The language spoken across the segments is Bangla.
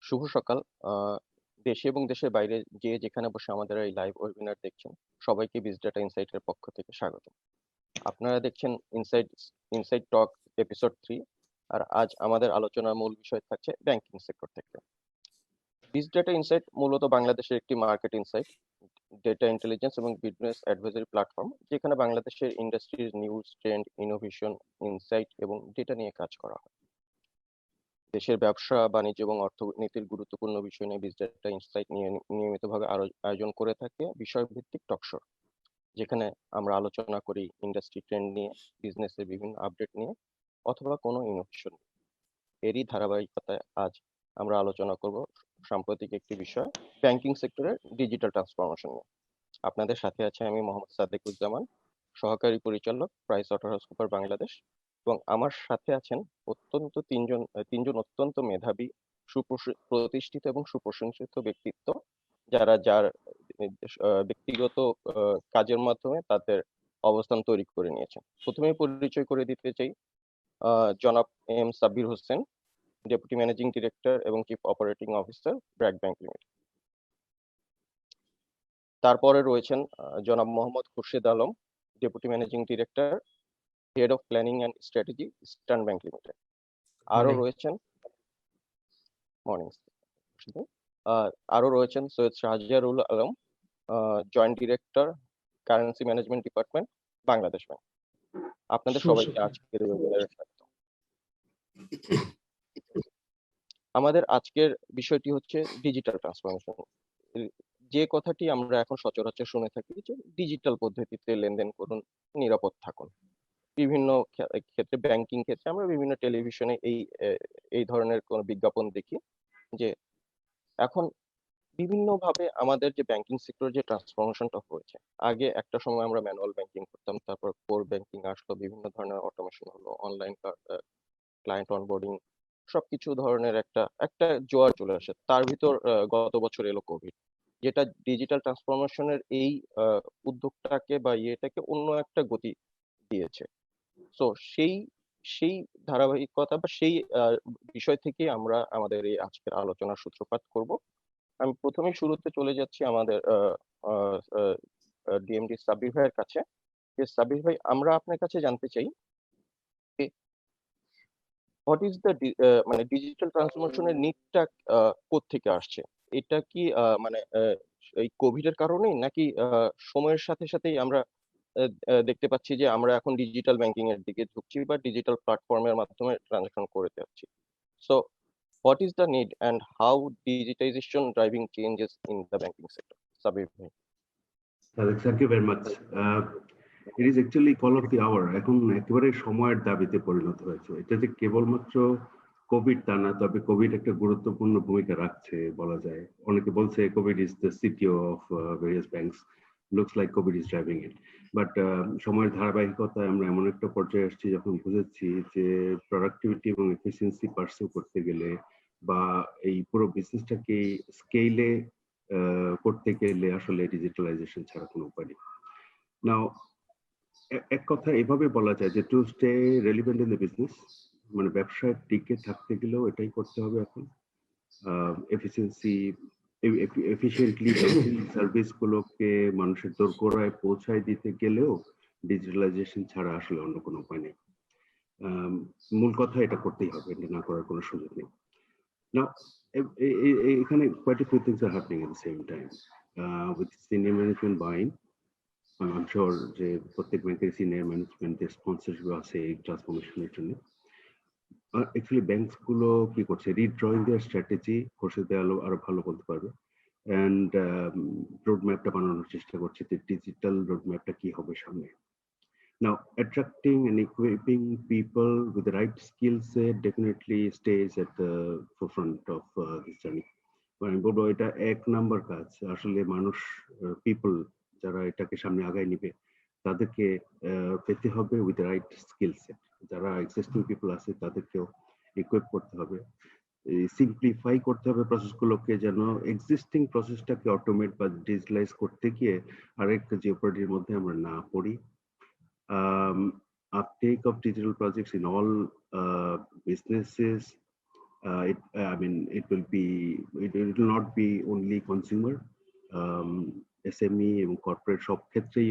শুভ সকাল। আহ, দেশে এবং দেশের বাইরে যে যেখানে বসে আমাদের এই লাইভ ওয়েবিনার দেখছেন, সবাইকে বিজ ডাটা ইনসাইটের পক্ষ থেকে স্বাগত। আপনারা দেখছেন ইনসাইট টক এপিসোড 3। আর আজ আমাদের আলোচনার মূল বিষয় থাকছে ব্যাংকিং সেক্টর থেকে। বিজ ডাটা ইনসাইট মূলত বাংলাদেশের একটি মার্কেট ইনসাইট, ডেটা ইন্টেলিজেন্স এবং বিজনেস অ্যাডভাইজারি প্ল্যাটফর্ম, যেখানে বাংলাদেশের ইন্ডাস্ট্রির নিউজ, ট্রেন্ড, ইনোভেশন, ইনসাইট এবং ডেটা নিয়ে কাজ করা হয়। দেশের ব্যবসা বাণিজ্য এবং অর্থনীতির গুরুত্বপূর্ণ বিষয় নিয়ে বিজ ডেটা ইনসাইট নিয়ে নিয়মিতভাবে আয়োজন করে থাকে বিষয়ভিত্তিক টকশো, যেখানে আমরা আলোচনা করি ইন্ডাস্ট্রি ট্রেন্ড নিয়ে, বিজনেসের বিভিন্ন আপডেট নিয়ে, অথবা কোনো ইনোভেশন। এরই ধারাবাহিকতায় আজ আমরা আলোচনা করব সাম্প্রতিক একটি বিষয়, ব্যাংকিং সেক্টরের ডিজিটাল ট্রান্সফরমেশন নিয়ে। আপনাদের সাথে আছে আমি মোহাম্মদ সাদেকুজ্জামান, সহকারী পরিচালক প্রাইসওয়াটারহাউসকুপার বাংলাদেশ, এবং আমার সাথে আছেন তিনজন অত্যন্ত মেধাবী, প্রতিষ্ঠিত এবং সুপ্রশংসিত ব্যক্তিত্ব, যার ব্যক্তিগত কাজের মাধ্যমে তাদের অবস্থান তৈরি করে নিয়েছেন। প্রথমে পরিচয় করে দিতে চাই জনাব M Sabbir Hossain, deputy managing director এবং chief operating officer, BRAC Bank Limited. তারপরে রয়েছেন জনাব Mohammad Khurshed Alam, deputy managing director, head of planning and strategy, Eastern Bank Limited. আরো রয়েছেন মর্নিং আরো রয়েছেন Syed Shahjarul Alam, joint director, currency management department, Bangladesh Bank. আপনাদের সবাইকে আজকের ওয়েবিনারে স্বাগত। আমাদের আজকের বিষয়টি হচ্ছে ডিজিটাল ট্রান্সফরমেশন। যে কথাটি আমরা এখন সচরাচর শুনে থাকি যে ডিজিটাল পদ্ধতিতে লেনদেন করুন, নিরাপদ থাকুন। বিভিন্ন ক্ষেত্রে, ব্যাংকিং ক্ষেত্রে আমরা বিভিন্ন টেলিভিশনে এই ধরনের কোন বিজ্ঞাপন দেখি যে এখন বিভিন্নভাবে আমাদের যে ব্যাংকিং সেক্টর যে ট্রান্সফরমেশনটা হয়েছে। আগে একটা সময় আমরা ম্যানুয়াল ব্যাংকিং করতাম, তারপর কোর ব্যাংকিং আসলো, বিভিন্ন ধরনের অটোমেশন হলো, অনলাইন ক্লায়েন্ট অনবোর্ডিং, সবকিছু ধরনের একটা একটা জোয়ার চলে আসে। তার ভিতর গত বছর এলো কোভিড, যেটা ডিজিটাল ট্রান্সফরমেশনের এই উদ্যোগটাকে বা ইয়েটাকে অন্য একটা গতি দিয়েছে। তো সেই সেই ধারাবাহিকতা বা সেই বিষয় থেকে আমরা আমাদের এই আজকের আলোচনার সূত্রপাত করব। আমি প্রথমেই শুরুতে চলে যাচ্ছি আমাদের ডিএমডি সাব্বির ভাইয়ের কাছে। যে সাব্বির ভাই, আমরা আপনার কাছে জানতে চাই হোয়াট ইজ দ্য মানে ডিজিটাল ট্রান্সফরমেশনের নিডটা কোত্থেকে আসছে? এটা কি মানে এই কোভিড এর কারণেই, নাকি সময়ের সাথে সাথেই আমরা দেখতে পাচ্ছি যে আমরা এখন ডিজিটাল ব্যাংকিং এর দিকে ঝুঁকছি বা ডিজিটাল প্ল্যাটফর্মের মাধ্যমে ট্রানজাকশন করে যাচ্ছি? So what is the need and how digitization driving changes in the banking sector? Sabir bhai. Thank you very much. It is actually call of the hour. এখন একেবারে সময়ের দাবিতে পরিণত হয়েছে। এটা যে কেবলমাত্র কোভিড তা না, তবে কোভিড একটা গুরুত্বপূর্ণ ভূমিকা রাখছে বলা যায়। অনেকে বলছে Covid is the CTO of various banks. Looks like Covid is driving it. But সময়ের ধারাবাহিকতায় আমরা এমন একটা পর্যায়ে আসছি যখন বুঝেছি যে প্রোডাক্টিভিটি এবং এফিসিয়েন্সি পার্সিউ করতে গেলে বা এই পুরো বিজনেসটাকে স্কেলে করতে গেলে আসলে ডিজিটালাইজেশন ছাড়া কোনো উপায় নেই। নাও এক কথা এভাবে বলা যায় যে to stay relevant in the business, মানে ব্যবসায় টিকে থাকতে গেলেও এটাই করতে হবে এখন। এফিশিয়েন্টলি সার্ভিস গুলোকে মানুষের দোরগোড়ায় পৌঁছায় দিতে গেলেও ডিজিটালাইজেশন ছাড়া আসলে অন্য কোনো উপায় নেই। মূল কথা এটা করতেই হবে, এটা না করার কোনো সুযোগ নেই। Now, এখানে quite a few things are happening at the same time. With senior management buying, I'm sure যে প্রত্যেক ব্যাংকের সিনিয়র ম্যানেজমেন্টের স্পন্সরশিপ আছে এই ট্রান্সফরমেশনের জন্য। অ্যাকচুয়ালি ব্যাংকস গুলো কি করছে, রিড্রয়িং দেয়ার স্ট্র্যাটেজি, খোরশেদ আরো ভালো বলতে পারবে, অ্যান্ড রোড ম্যাপটা বানানোর চেষ্টা করছে যে ডিজিটাল রোড ম্যাপটা কি হবে সামনে। Now, attracting and equipping people with the right skill set definitely stays at the forefront of this journey. আমি বলবো এটা এক নাম্বার কাজ। আসলে মানুষ, পিপল যারা এটাকে সামনে আগায় নিবে, তাদেরকে পেতে হবে with the right skill set. যারা এক্সিস্টিং পিপল আছে তাদেরকেও ইকুইপ করতে হবে, সিম্পলিফাই করতে হবে প্রসেসগুলোকে, যেন এক্সিস্টিং প্রসেসটাকে অটোমেট বা ডিজিটালাইজ করতে গিয়ে আরেকটা জিওপার্ডির মধ্যে আমরা না পড়ি। Uptake of digital projects in all businesses it will not be only consumer, SME এবং কর্পোরেট সব ক্ষেত্রেই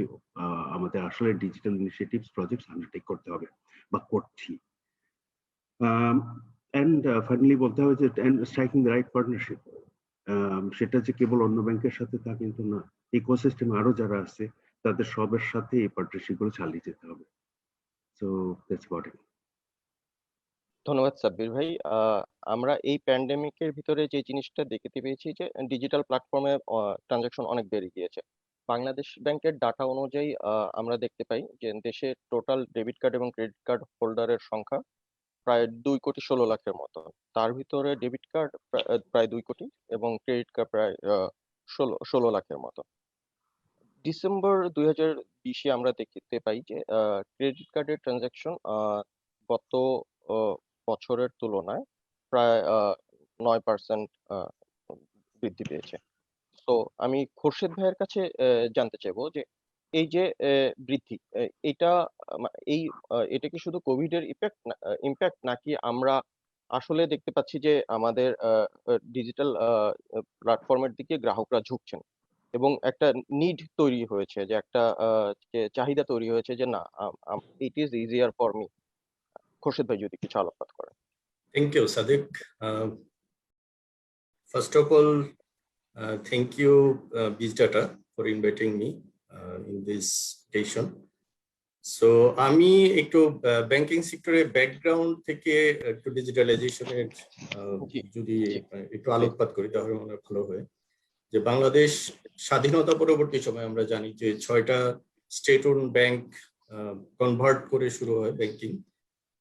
আমাদের আসলে ডিজিটাল ইনিশিয়েটিভস প্রজেক্টস আন্ডারটেক করতে হবে বা করছি। And finally বলতে হবে যে স্ট্রাইকিং দ্য রাইট পার্টনারশিপ, সেটা যে কেবল অন্য ব্যাংকের সাথে তা কিন্তু না, ইকোসিস্টেমে আরো যারা আছে তাদের সবের সাথে এই পার্টনারশিপ গুলো চালিয়ে যেতে হবে। So that's about it. ধন্যবাদ সাব্বির ভাই। আমরা এই প্যান্ডেমিকের ভিতরে যে জিনিসটা দেখতে পেয়েছি যে ডিজিটাল প্ল্যাটফর্মে ট্রানজাকশন অনেক বেড়ে গিয়েছে। বাংলাদেশ ব্যাংকের ডাটা অনুযায়ী আমরা দেখতে পাই যে দেশে টোটাল ডেবিট কার্ড এবং ক্রেডিট কার্ড হোল্ডারের সংখ্যা প্রায় 2,16,00,000-এর মতো। তার ভিতরে ডেবিট কার্ড প্রায় 2 কোটি এবং ক্রেডিট কার্ড প্রায় 16 লাখের মতো। ডিসেম্বর 2020-এ আমরা দেখতে পাই যে ক্রেডিট কার্ডের ট্রানজাকশন গত বছরের তুলনায় প্রায় 9% বৃদ্ধি পেয়েছে। তো আমি খোরশেদ ভাইয়ের কাছে জানতে চাইবো যে এই যে বৃদ্ধি, এটা এটা কি শুধু কোভিড এর ইম্প্যাক্ট নাকি আমরা আসলে দেখতে পাচ্ছি যে আমাদের ডিজিটাল প্ল্যাটফর্মের দিকে গ্রাহকরা ঝুঁকছেন এবং একটা নিড তৈরি হয়েছে, যে একটা যে চাহিদা তৈরি হয়েছে যে না, it is easier for me. Khorshed ভাই যদি কিছু আলোকপাত করেন। Thank you, Sadiq. First of all, thank you, BizData, for inviting me in this occasion. So, আমি একটু ব্যাংকিং সেক্টরের ব্যাকগ্রাউন্ড থেকে একটু ডিজিটালাইজেশনের যদি একটু আলোকপাত করি তাহলে মনে হয় ভালো হয়। যে বাংলাদেশ স্বাধীনতা পরবর্তী সময় আমরা জানি যে 6টা স্টেট ওন ব্যাংক কনভার্ট করে শুরু হয় ব্যাংকিং,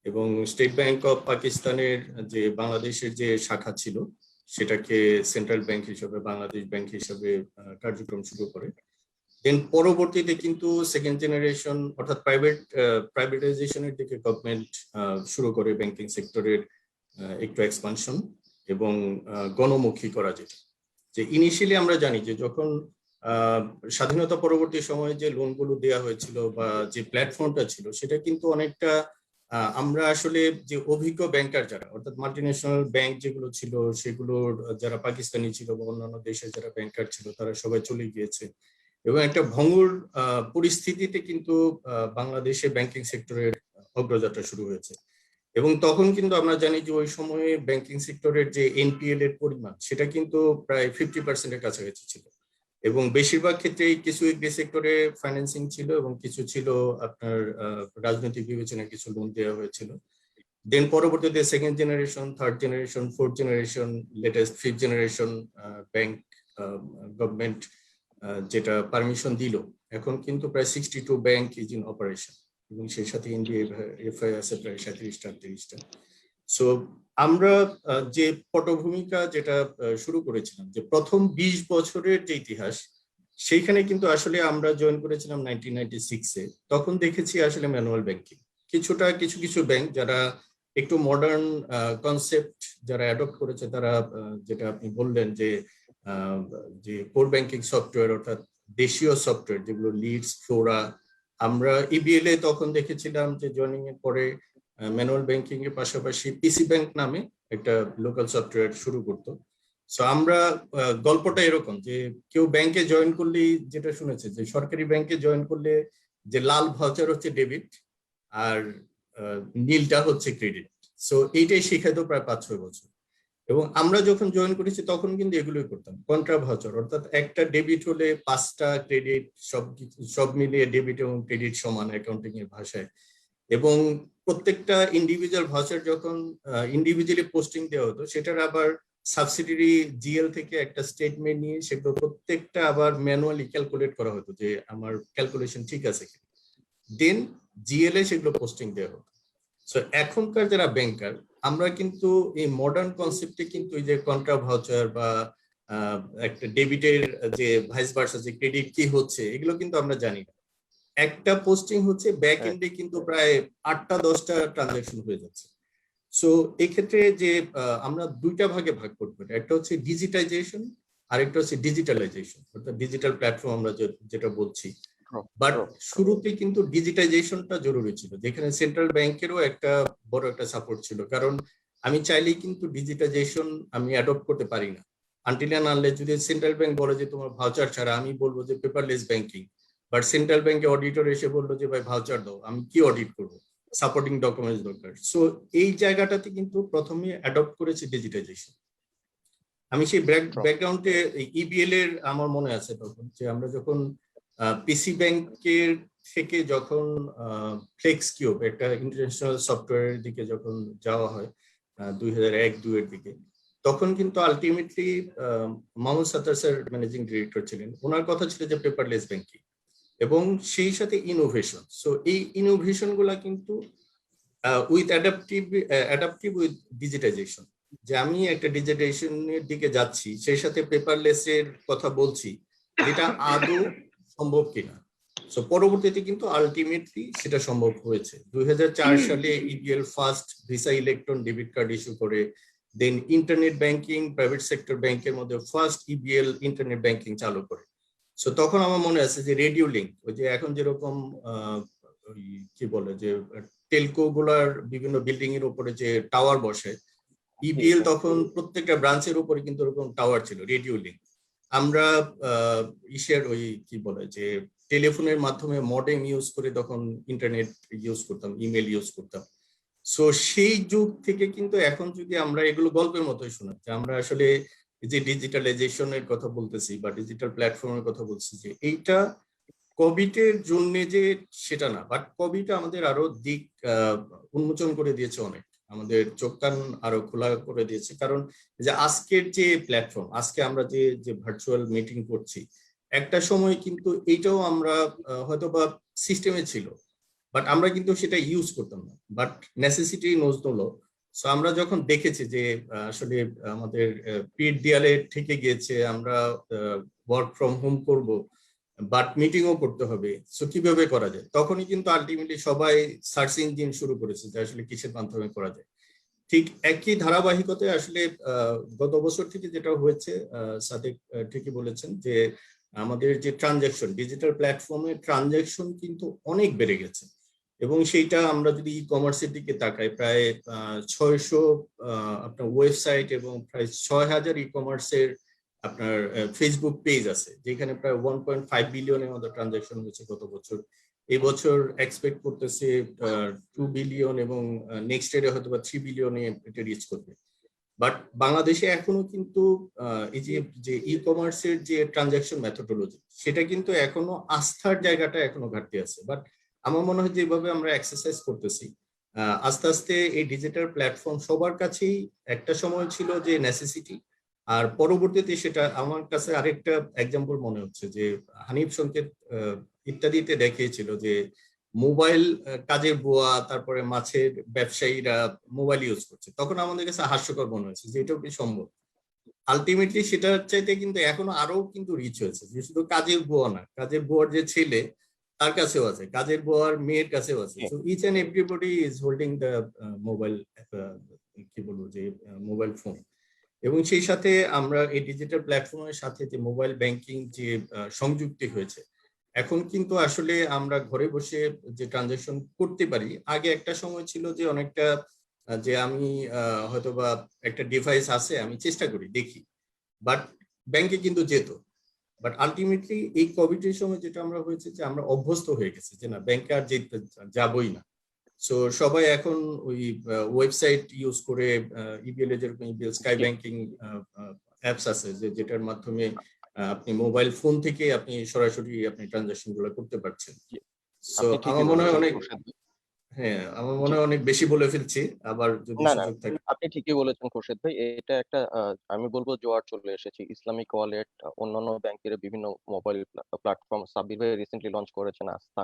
এবং স্টেট ব্যাংক অফ পাকিস্তানের যে বাংলাদেশের যে শাখা ছিল সেটাকে সেন্ট্রাল ব্যাংক হিসেবে বাংলাদেশ ব্যাংক হিসেবে কার্যক্রম শুরু করে। দেন পরবর্তীতে কিন্তু সেকেন্ড জেনারেশন অর্থাৎ প্রাইভেটাইজেশনের দিকে গভর্নমেন্ট শুরু করে ব্যাংকিং সেক্টরের একটু এক্সপানশন এবং গণমুখী করা যেত। যে ইনিশিয়ালি আমরা জানি যে যখন স্বাধীনতা পরবর্তী সময়ে যে লোনগুলো দেওয়া হয়েছিল বা যে প্ল্যাটফর্মটা ছিল সেটা কিন্তু অনেকটা আমরা আসলে যে অভিজ্ঞ ব্যাংকার যারা অর্থাৎ মাল্টিন্যাশনাল ব্যাংক যেগুলো ছিল সেগুলোর যারা পাকিস্তানি ছিল বা অন্যান্য দেশের যারা ব্যাংকার ছিল তারা সবাই চলে গিয়েছে, এবং একটা ভঙ্গুর পরিস্থিতিতে কিন্তু বাংলাদেশে ব্যাংকিং সেক্টরের অগ্রযাত্রা শুরু হয়েছে। এবং তখন কিন্তু আমরা জানি যে ওই সময়ে ব্যাংকিং সেক্টরের যে এনপিএল এর পরিমাণ সেটা কিন্তু প্রায় 50%-এর কাছাকাছি ছিল, এবং বেশিরভাগ ক্ষেত্রেই কিছু এগ্রি সেক্টরে ফাইন্যান্সিং ছিল এবং কিছু ছিল আপনার রাজনৈতিক বিবেচনায় কিছু লোন দেওয়া হয়েছিল। দেন পরবর্তীতে second generation, third generation, fourth generation, latest fifth generation bank government যেটা পারমিশন দিল, এখন কিন্তু প্রায় 62 ব্যাংক ইজ ইন অপারেশন, এবং সেই সাথে এফআই আছে প্রায় 37-38টা। সো আমরা যে পটভূমিকা যেটা শুরু করেছিলাম যে প্রথম 20 বছরের যে ইতিহাস, সেইখানে কিন্তু আসলে আমরা জয়েন করেছিলাম 1996-এ। তখন দেখেছি আসলে ম্যানুয়াল ব্যাংকিং কিছু কিছু ব্যাংক যারা একটু মডার্ন কনসেপ্ট যারা অ্যাডপ্ট করেছে, তারা যেটা আপনি বললেন যে কোর ব্যাংকিং সফটওয়্যার অর্থাৎ দেশীয় সফটওয়্যার যেগুলো লিডস, ফ্লোরা, আমরা ইবিএল-এ তখন দেখেছিলাম যে জয়েনিং এর পরে ম্যানুয়াল ব্যাংকিং এর পাশাপাশি পিসি ব্যাংক নামে একটা লোকাল সফটওয়্যার শুরু করতো। সো আমরা গল্পটা এরকম যে কেউ ব্যাংকে জয়েন করলেই যেটা শুনেছে যে সরকারি ব্যাংকে জয়েন করলে যে লাল ভাউচার হচ্ছে ডেবিট আর নীলটা হচ্ছে ক্রেডিট। সো এইটাই শিখাইতো প্রায় 5-6 বছর। এবং আমরা যখন জয়েন করেছি তখন কিন্তু এগুলোই করতাম, কন্ট্রা ভাউচার অর্থাৎ একটা ডেবিট হলে 5টা ক্রেডিট, সব মিলিয়ে ডেবিট এবং ক্রেডিট সমান অ্যাকাউন্টিং এর ভাষায়। এবং প্রত্যেকটা ইন্ডিভিজুয়াল ভাউচার যখন ইন্ডিভিজুয়ালি পোস্টিং দেওয়া হতো সেটার আবার সাবসিডিয়ারি জিএল থেকে একটা স্টেটমেন্ট নিয়ে সেগুলো প্রত্যেকটা আবার ম্যানুয়ালি ক্যালকুলেট করা হতো যে আমার ক্যালকুলেশন ঠিক আছে কি, দেন জিএল এ সেগুলো পোস্টিং দেওয়া হতো। সো এখনকার যারা ব্যাংকার আমরা কিন্তু এই মডার্ন কনসেপ্টে কিন্তু এই যে কন্ট্রা ভাউচার বা একটা ডেবিটের যে ভাইস ভার্সা যে ক্রেডিট কি হচ্ছে এগুলো কিন্তু আমরা জানি না। একটা পোস্টিং হচ্ছে ব্যাক এন্ডে কিন্তু প্রায় 8টা-10টা ট্রানজাকশন হয়ে যাচ্ছে। সো এই ক্ষেত্রে যে আমরা দুইটা ভাগে ভাগ করতে পারি, একটা হচ্ছে ডিজিটাইজেশন আর একটা হচ্ছে ডিজিটালাইজেশন অর্থাৎ ডিজিটাল প্ল্যাটফর্ম আমরা যেটা বলছি। বাট শুরুতে কিন্তু ডিজিটাইজেশনটা জরুরি ছিল, যেখানে সেন্ট্রাল ব্যাংকেরও একটা বড় একটা সাপোর্ট ছিল, কারণ আমি চাইলেই কিন্তু ডিজিটাইজেশন আমি অ্যাডপ্ট করতে পারি না, আনটিল অ্যান্ড আনলেস যদি সেন্ট্রাল ব্যাংক বলে যে তোমার ভাউচার ছাড়া, আমি বলবো যে পেপারলেস ব্যাংকিং। বাট সেন্ট্রাল ব্যাংকে অডিটর এসে বললো যে ভাই ভাউচার দাও, আমি কি অডিট করবো, সাপোর্টিং ডকুমেন্টস দরকার। সো এই জায়গাটাতে কিন্তু প্রথমে অ্যাডপ্ট করেছে ডিজিটাইজেশন। আমি সেই ব্যাকগ্রাউন্ডে ইবিএল এর আমার মনে আছে তখন যে আমরা যখন পিসি ব্যাংকের থেকে যখন ফ্লেক্স কিউব একটা ইন্টারন্যাশনাল সফটওয়্যারের দিকে যখন যাওয়া হয় 2001-2 এর দিকে, তখন কিন্তু ultimately Mohammad Sattar sir managing director ছিলেন। ওনার কথা ছিল যে পেপারলেস ব্যাংকিং এবং সেই সাথে ইনোভেশন। সো এই ইনোভেশন গুলা কিন্তু উইথ অ্যাডাপটিভ উইথ ডিজিটাইজেশন, যে আমি একটা ডিজিটাইজেশনের দিকে যাচ্ছি, সেই সাথে পেপারলেস এর কথা বলছি, যেটা আদৌ সম্ভব কিনা। সো পরবর্তীতে কিন্তু আলটিমেটলি সেটা সম্ভব হয়েছে। 2004 সালে EBL first visa electron debit card issue করে, দেন ইন্টারনেট ব্যাংকিং প্রাইভেট সেক্টর ব্যাংকের মধ্যে ফার্স্ট ইবিএল ইন্টারনেট ব্যাংকিং চালু করে। সো তখন আমার মনে আছে যে রেডিও লিঙ্ক, ওই যে এখন যেরকম কি বলে যে টেলকো গুলার বিভিন্ন বিল্ডিং এর উপরে যে টাওয়ার বসে, ইবিএল তখন প্রত্যেকটা ব্রাঞ্চের উপরে কিন্তু ওরকম টাওয়ার ছিল, রেডিও লিঙ্ক। আমরা ইসের ওই কি বলে যে টেলিফোনের মাধ্যমে মডেম ইউজ করে তখন ইন্টারনেট ইউজ করতাম, ইমেল ইউজ করতাম। সো সেই যুগ থেকে কিন্তু এখন যদি আমরা এগুলো গল্পের মতোই শোনাচ্ছি, আমরা আসলে যে ডিজিটালাইজেশনের কথা বলতেছি বা ডিজিটাল প্ল্যাটফর্মের কথা বলছি, যে এইটা কোভিডের জন্য যে সেটা না, বাট কোভিড আমাদের আরো দিক উন্মোচন করে দিয়েছে, অনেক আমাদের চোখ কান আরো খোলা করে দিয়েছে। কারণ যে আজকের যে প্ল্যাটফর্ম, আজকে আমরা যে ভার্চুয়াল মিটিং করছি, একটা সময় কিন্তু এইটাও আমরা হয়তো বা সিস্টেমে ছিল, বাট আমরা কিন্তু সেটা ইউজ করতাম না, but necessity knows the law. So আমরা যখন দেখেছি যে আসলে আমাদের পিঠ দেয়ালে ঠেকে গিয়েছে, আমরা ওয়ার্ক ফ্রম হোম করব, বাট মিটিংও করতে হবে, সো কিভাবে করা যায়, তখনই কিন্তু আলটিমেটলি সবাই সার্চ ইঞ্জিন শুরু করেছে যে আসলে কিসের মাধ্যমে করা যায়। ঠিক একই ধারাবাহিকতায় আসলে গত বছর থেকে যেটা হয়েছে, সাদেক ঠিকই বলেছেন যে আমাদের যে ট্রানজাকশন, ডিজিটাল প্ল্যাটফর্মে ট্রানজাকশন কিন্তু অনেক বেড়ে গেছে। এবং সেইটা আমরা যদি ই কমার্সের দিকে তাকাই, প্রায় 600 আপনার ওয়েবসাইট এবং প্রায় 6000 ই কমার্সের আপনার ফেসবুক পেজ আছে, যেখানে প্রায় 1.5 বিলিয়নের মতো ট্রানজাকশন হয়েছে গত বছর। এই বছর এক্সপেক্ট করতেছে 2 বিলিয়ন এবং নেক্সট ইয়ারে হয়তো বা 3 বিলিয়নে এটা রিচ করবে। বাট বাংলাদেশে এখনো কিন্তু এই যে ই কমার্সের যে ট্রানজাকশন মেথোডোলজি, সেটা কিন্তু এখনো আস্থার জায়গাটা এখনো ঘাটতি আছে। বাট আমার মনে হয় যে এইভাবে আমরা এক্সারসাইজ করতেছি, আস্তে আস্তে এই ডিজিটাল প্ল্যাটফর্ম সবার কাছেই একটা সময় ছিল যে নেসেসিটি, আর পরবর্তীতে সেটা আমার কাছে আরেকটা এক্সাম্পল মনে হচ্ছে যে হানিফ সংকেত ইত্যাদিতে দেখিয়েছিল যে মোবাইল কাজের বুয়া, তারপরে মাছের ব্যবসায়ীরা মোবাইল ইউজ করছে, তখন আমাদের কাছে হাস্যকর মনে হয়েছে যে এটাও কি সম্ভব। আলটিমেটলি সেটার চাইতে কিন্তু এখনো আরো কিন্তু রিচ হয়েছে, যে শুধু কাজের বুয়া না, কাজের বুয়ার যে ছেলে তার কাছেও আছে, কাজের বুয়ার মেয়ের কাছেও আছে। So each and everybody is holding the mobile, কি বলবো যে মোবাইল ফোন। এবং সেই সাথে আমরা এই ডিজিটাল প্ল্যাটফর্মের সাথে যে মোবাইল ব্যাংকিং যে সংযুক্তি হয়েছে, এখন কিন্তু আসলে আমরা ঘরে বসে যে ট্রানজাকশন করতে পারি। আগে একটা সময় ছিল যে অনেকটা যে আমি হয়তোবা একটা ডিভাইস আছে, আমি চেষ্টা করি দেখি, বাট ব্যাংকে কিন্তু যেত। বাট আলটিমেটলি এই কোভিডের সময় যেটা আমরা হয়েছে যে আমরা অভ্যস্ত হয়ে গেছি যে না, ব্যাংকে আর যাবই না। সো সবাই এখন ওই ওয়েবসাইট ইউজ করে, ইবিএল এর যেরকম ইবিএল স্কাই ব্যাংকিং অ্যাপস আছে, যেটার মাধ্যমে আপনি মোবাইল ফোন থেকে আপনি সরাসরি আপনি ট্রানজাকশন গুলো করতে পারছেন। সো আমার মনে হয় অনেক, হ্যাঁ আমার মনে হয় অনেক বেশি বলে ফেলছি, আবার যদি সুযোগ থাকে। আপনি ঠিকই বলেছেন খোরশেদ ভাই, এটা একটা আমি বলবো জোয়ার চলে এসেছে। ইসলামিক ওয়ালেট, অন্যান্য ব্যাংকের বিভিন্ন মোবাইল প্ল্যাটফর্ম, সাব্বির ভাই রিসেন্টলি লঞ্চ করেছেন আস্থা।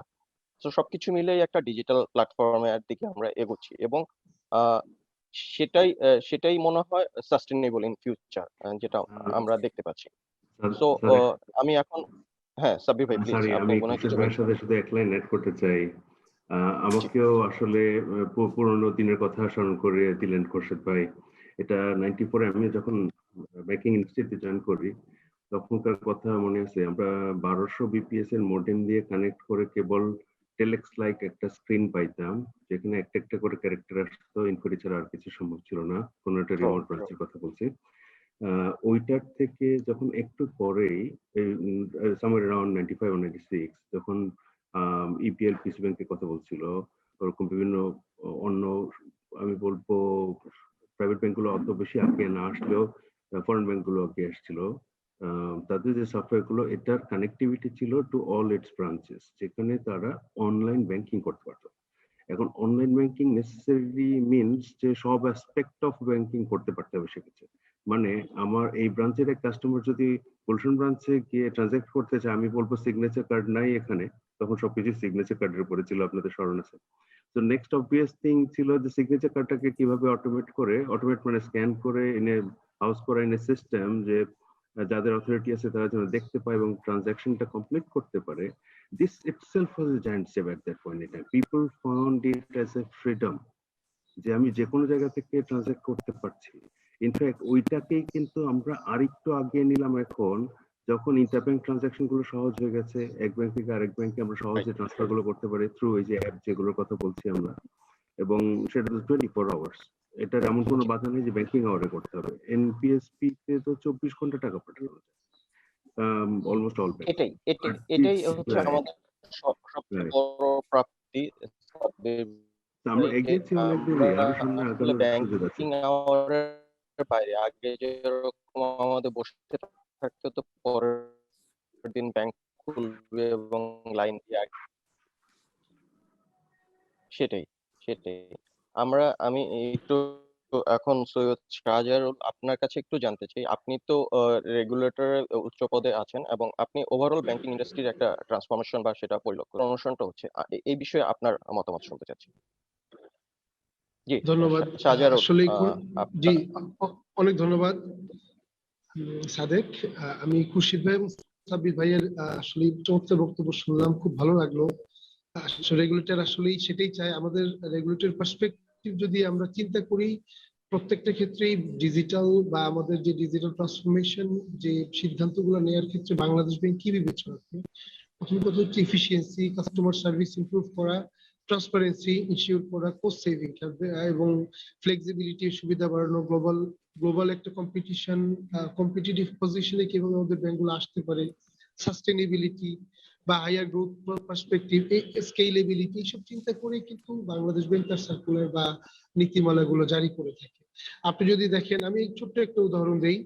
তো সবকিছু মিলেই একটা ডিজিটাল প্ল্যাটফর্মের দিকে আমরা এগোচ্ছি, এবং সেটাই মনে হয় সাস্টেনেবল ইন ফিউচার, যেটা আমরা দেখতে পাচ্ছি। তো আমি এখন, হ্যাঁ সাব্বির ভাই প্লিজ, সরি, আপনি আমি মনে হয় কিছু ভাইয়ের সাথে শুধু এক লাইন অ্যাড করতে চাই। আমাকেও আসলে পুরোনো দিনের কথা স্মরণ করে দিলেন খোরশেদ ভাই। এটা 94-এ আমি যখন ব্যাংকিং ইন্ডাস্ট্রিতে জয়েন করি, তখনকার কথা মনে আছে। আমরা 1200 বিপিএস এর মডেম দিয়ে কানেক্ট করে কেবল টেলেক্স লাইক একটা স্ক্রিন পাইতাম, যেখানে একটা একটা করে ক্যারেক্টার আসতো, ইনকোয়ারি ছাড়া আর কিছু সম্ভব ছিল না, কোনো একটা রিমোট ব্রাঞ্চের কথা বলছি। ওইটার থেকে যখন একটু পরেই সামওয়্যার অ্যারাউন্ড 95 or 96 যখন ইপিএল পিসি ব্যাংকের কথা বলছিল, ওরকম বিভিন্ন অন্য আমি বলবো প্রাইভেট ব্যাংকগুলো অত বেশি আগে না আসলেও ফরেন ব্যাংকগুলো আগে আসছিল, তাদের যে সফটওয়্যার গুলো এটার কানেক্টিভিটি ছিল টু অল ইটস ব্রাঞ্চেস, যেখানে তারা অনলাইন ব্যাংকিং করতে পারতো। এখন অনলাইন ব্যাংকিং নেসেসারি মিনস যে সব অ্যাসপেক্ট অফ ব্যাংকিং করতে পারতে হবে সেক্ষেত্রে। মানে আমার এই ব্রাঞ্চের এক কাস্টমার যদি গুলশান ব্রাঞ্চে গিয়ে ট্রানজাক্ট করতে চায়, আমি বলবো সিগনেচার কার্ড নাই এখানে, তখন সবকিছু সিগনেচার কার্ডের উপরে ছিল, আপনাদের স্মরণ আছে। তো নেক্সট অবভিয়াস থিং ছিল যে সিগনেচার কার্ডটাকে কিভাবে অটোমেট মানে স্ক্যান করে এনে হাউস করা ইন এ সিস্টেম, যে যাদের অথরিটি আছে তারা যেন দেখতে পায় এবং ট্রানজাকশনটা কমপ্লিট করতে পারে। This itself was a giant step at that point in time. People found it as a freedom, যে আমি যে কোনো জায়গা থেকে ট্রানজাক্ট করতে পারছি। ইনফ্যাক্ট ওইটাকেই কিন্তু আমরা আরেকটু আগিয়ে নিলাম এখন, যখন ইন্টারব্যাংক ট্রানজাকশন গুলো সহজ হয়ে গেছে, এক ব্যাংক থেকে আরেক ব্যাংকে আমরা সহজে ট্রান্সফার গুলো করতে পারি থ্রু এই যে অ্যাপ যেগুলোর কথা বলছি আমরা, এবং সেটা তো 24 আওয়ার্স। এটার এমন কোনো বাধা নেই যে ব্যাংকিং আওয়ারে করতে হবে। এনপিএসপি তে তো 24 ঘন্টা টাকা পাঠানো যায় অলমোস্ট অল ব্যাংক। এটাই হচ্ছে আমাদের সবচেয়ে বড় প্রাপ্তি। আমরা এগিয়েছি অনেক দূরে, আরো সামনে আগানোর সুযোগ আছে। ব্যাংকিং আওয়ারের বাইরে আগে যেরকম আমাদের বসে থাকতে তো পরের দিন ব্যাংক খুলবে এবং লাইন দিয়ে সেটাই আমি একটু এখন সৈয়দ শাহজাহারুল আপনার কাছে একটু জানতে চাই, আপনি তো রেগুলেটরের উচ্চ পদে আছেন এবং আপনি ওভারঅল ব্যাংকিং ইন্ডাস্ট্রির একটা ট্রান্সফরমেশন বা সেটা অনুসরণটা হচ্ছে, এই বিষয়ে আপনার মতামত শুনতে চাচ্ছি। জি ধন্যবাদ শাহজাহারুল, আসলে জি অনেক ধন্যবাদ সাদেক। আমি খুরশিদ ভাই এবং সাব্বির ভাইয়ের আসলে চমৎকার বক্তব্য শুনলাম, খুব ভালো লাগলো। রেগুলেটর আসলেই সেটাই চাই, আমাদের রেগুলেটর পার্সপেক্টিভ যদি আমরা চিন্তা করি, প্রত্যেকটা ক্ষেত্রেই ডিজিটাল বা আমাদের যে ডিজিটাল ট্রান্সফরমেশন যে সিদ্ধান্তগুলো নেওয়ার ক্ষেত্রে বাংলাদেশ ব্যাংক কি বিবেচনা করে, প্রথম কথা হচ্ছে এফিসিয়েন্সি, কাস্টমার সার্ভিস ইমপ্রুভ করা, ট্রান্সপারেন্সি ইনশিওর করা, কোস্ট সেভিং এবং ফ্লেক্সিবিলিটি সুবিধা বাড়ানো, গ্লোবাল একটা কম্পিটিটিভ পজিশনে কিভাবে আমাদের ব্যাংকগুলো আসতে পারে, সাস্টেনেবিলিটি বা হায়ার গ্রোথ পার্সপেক্টিভ, স্কেলেবিলিটি, এইসব চিন্তা করে কিন্তু বাংলাদেশ ব্যাংক তার সার্কুলার বা নীতিমালাগুলো জারি করে থাকে। আপনি যদি দেখেন, আমি ছোট্ট একটা উদাহরণ দেই,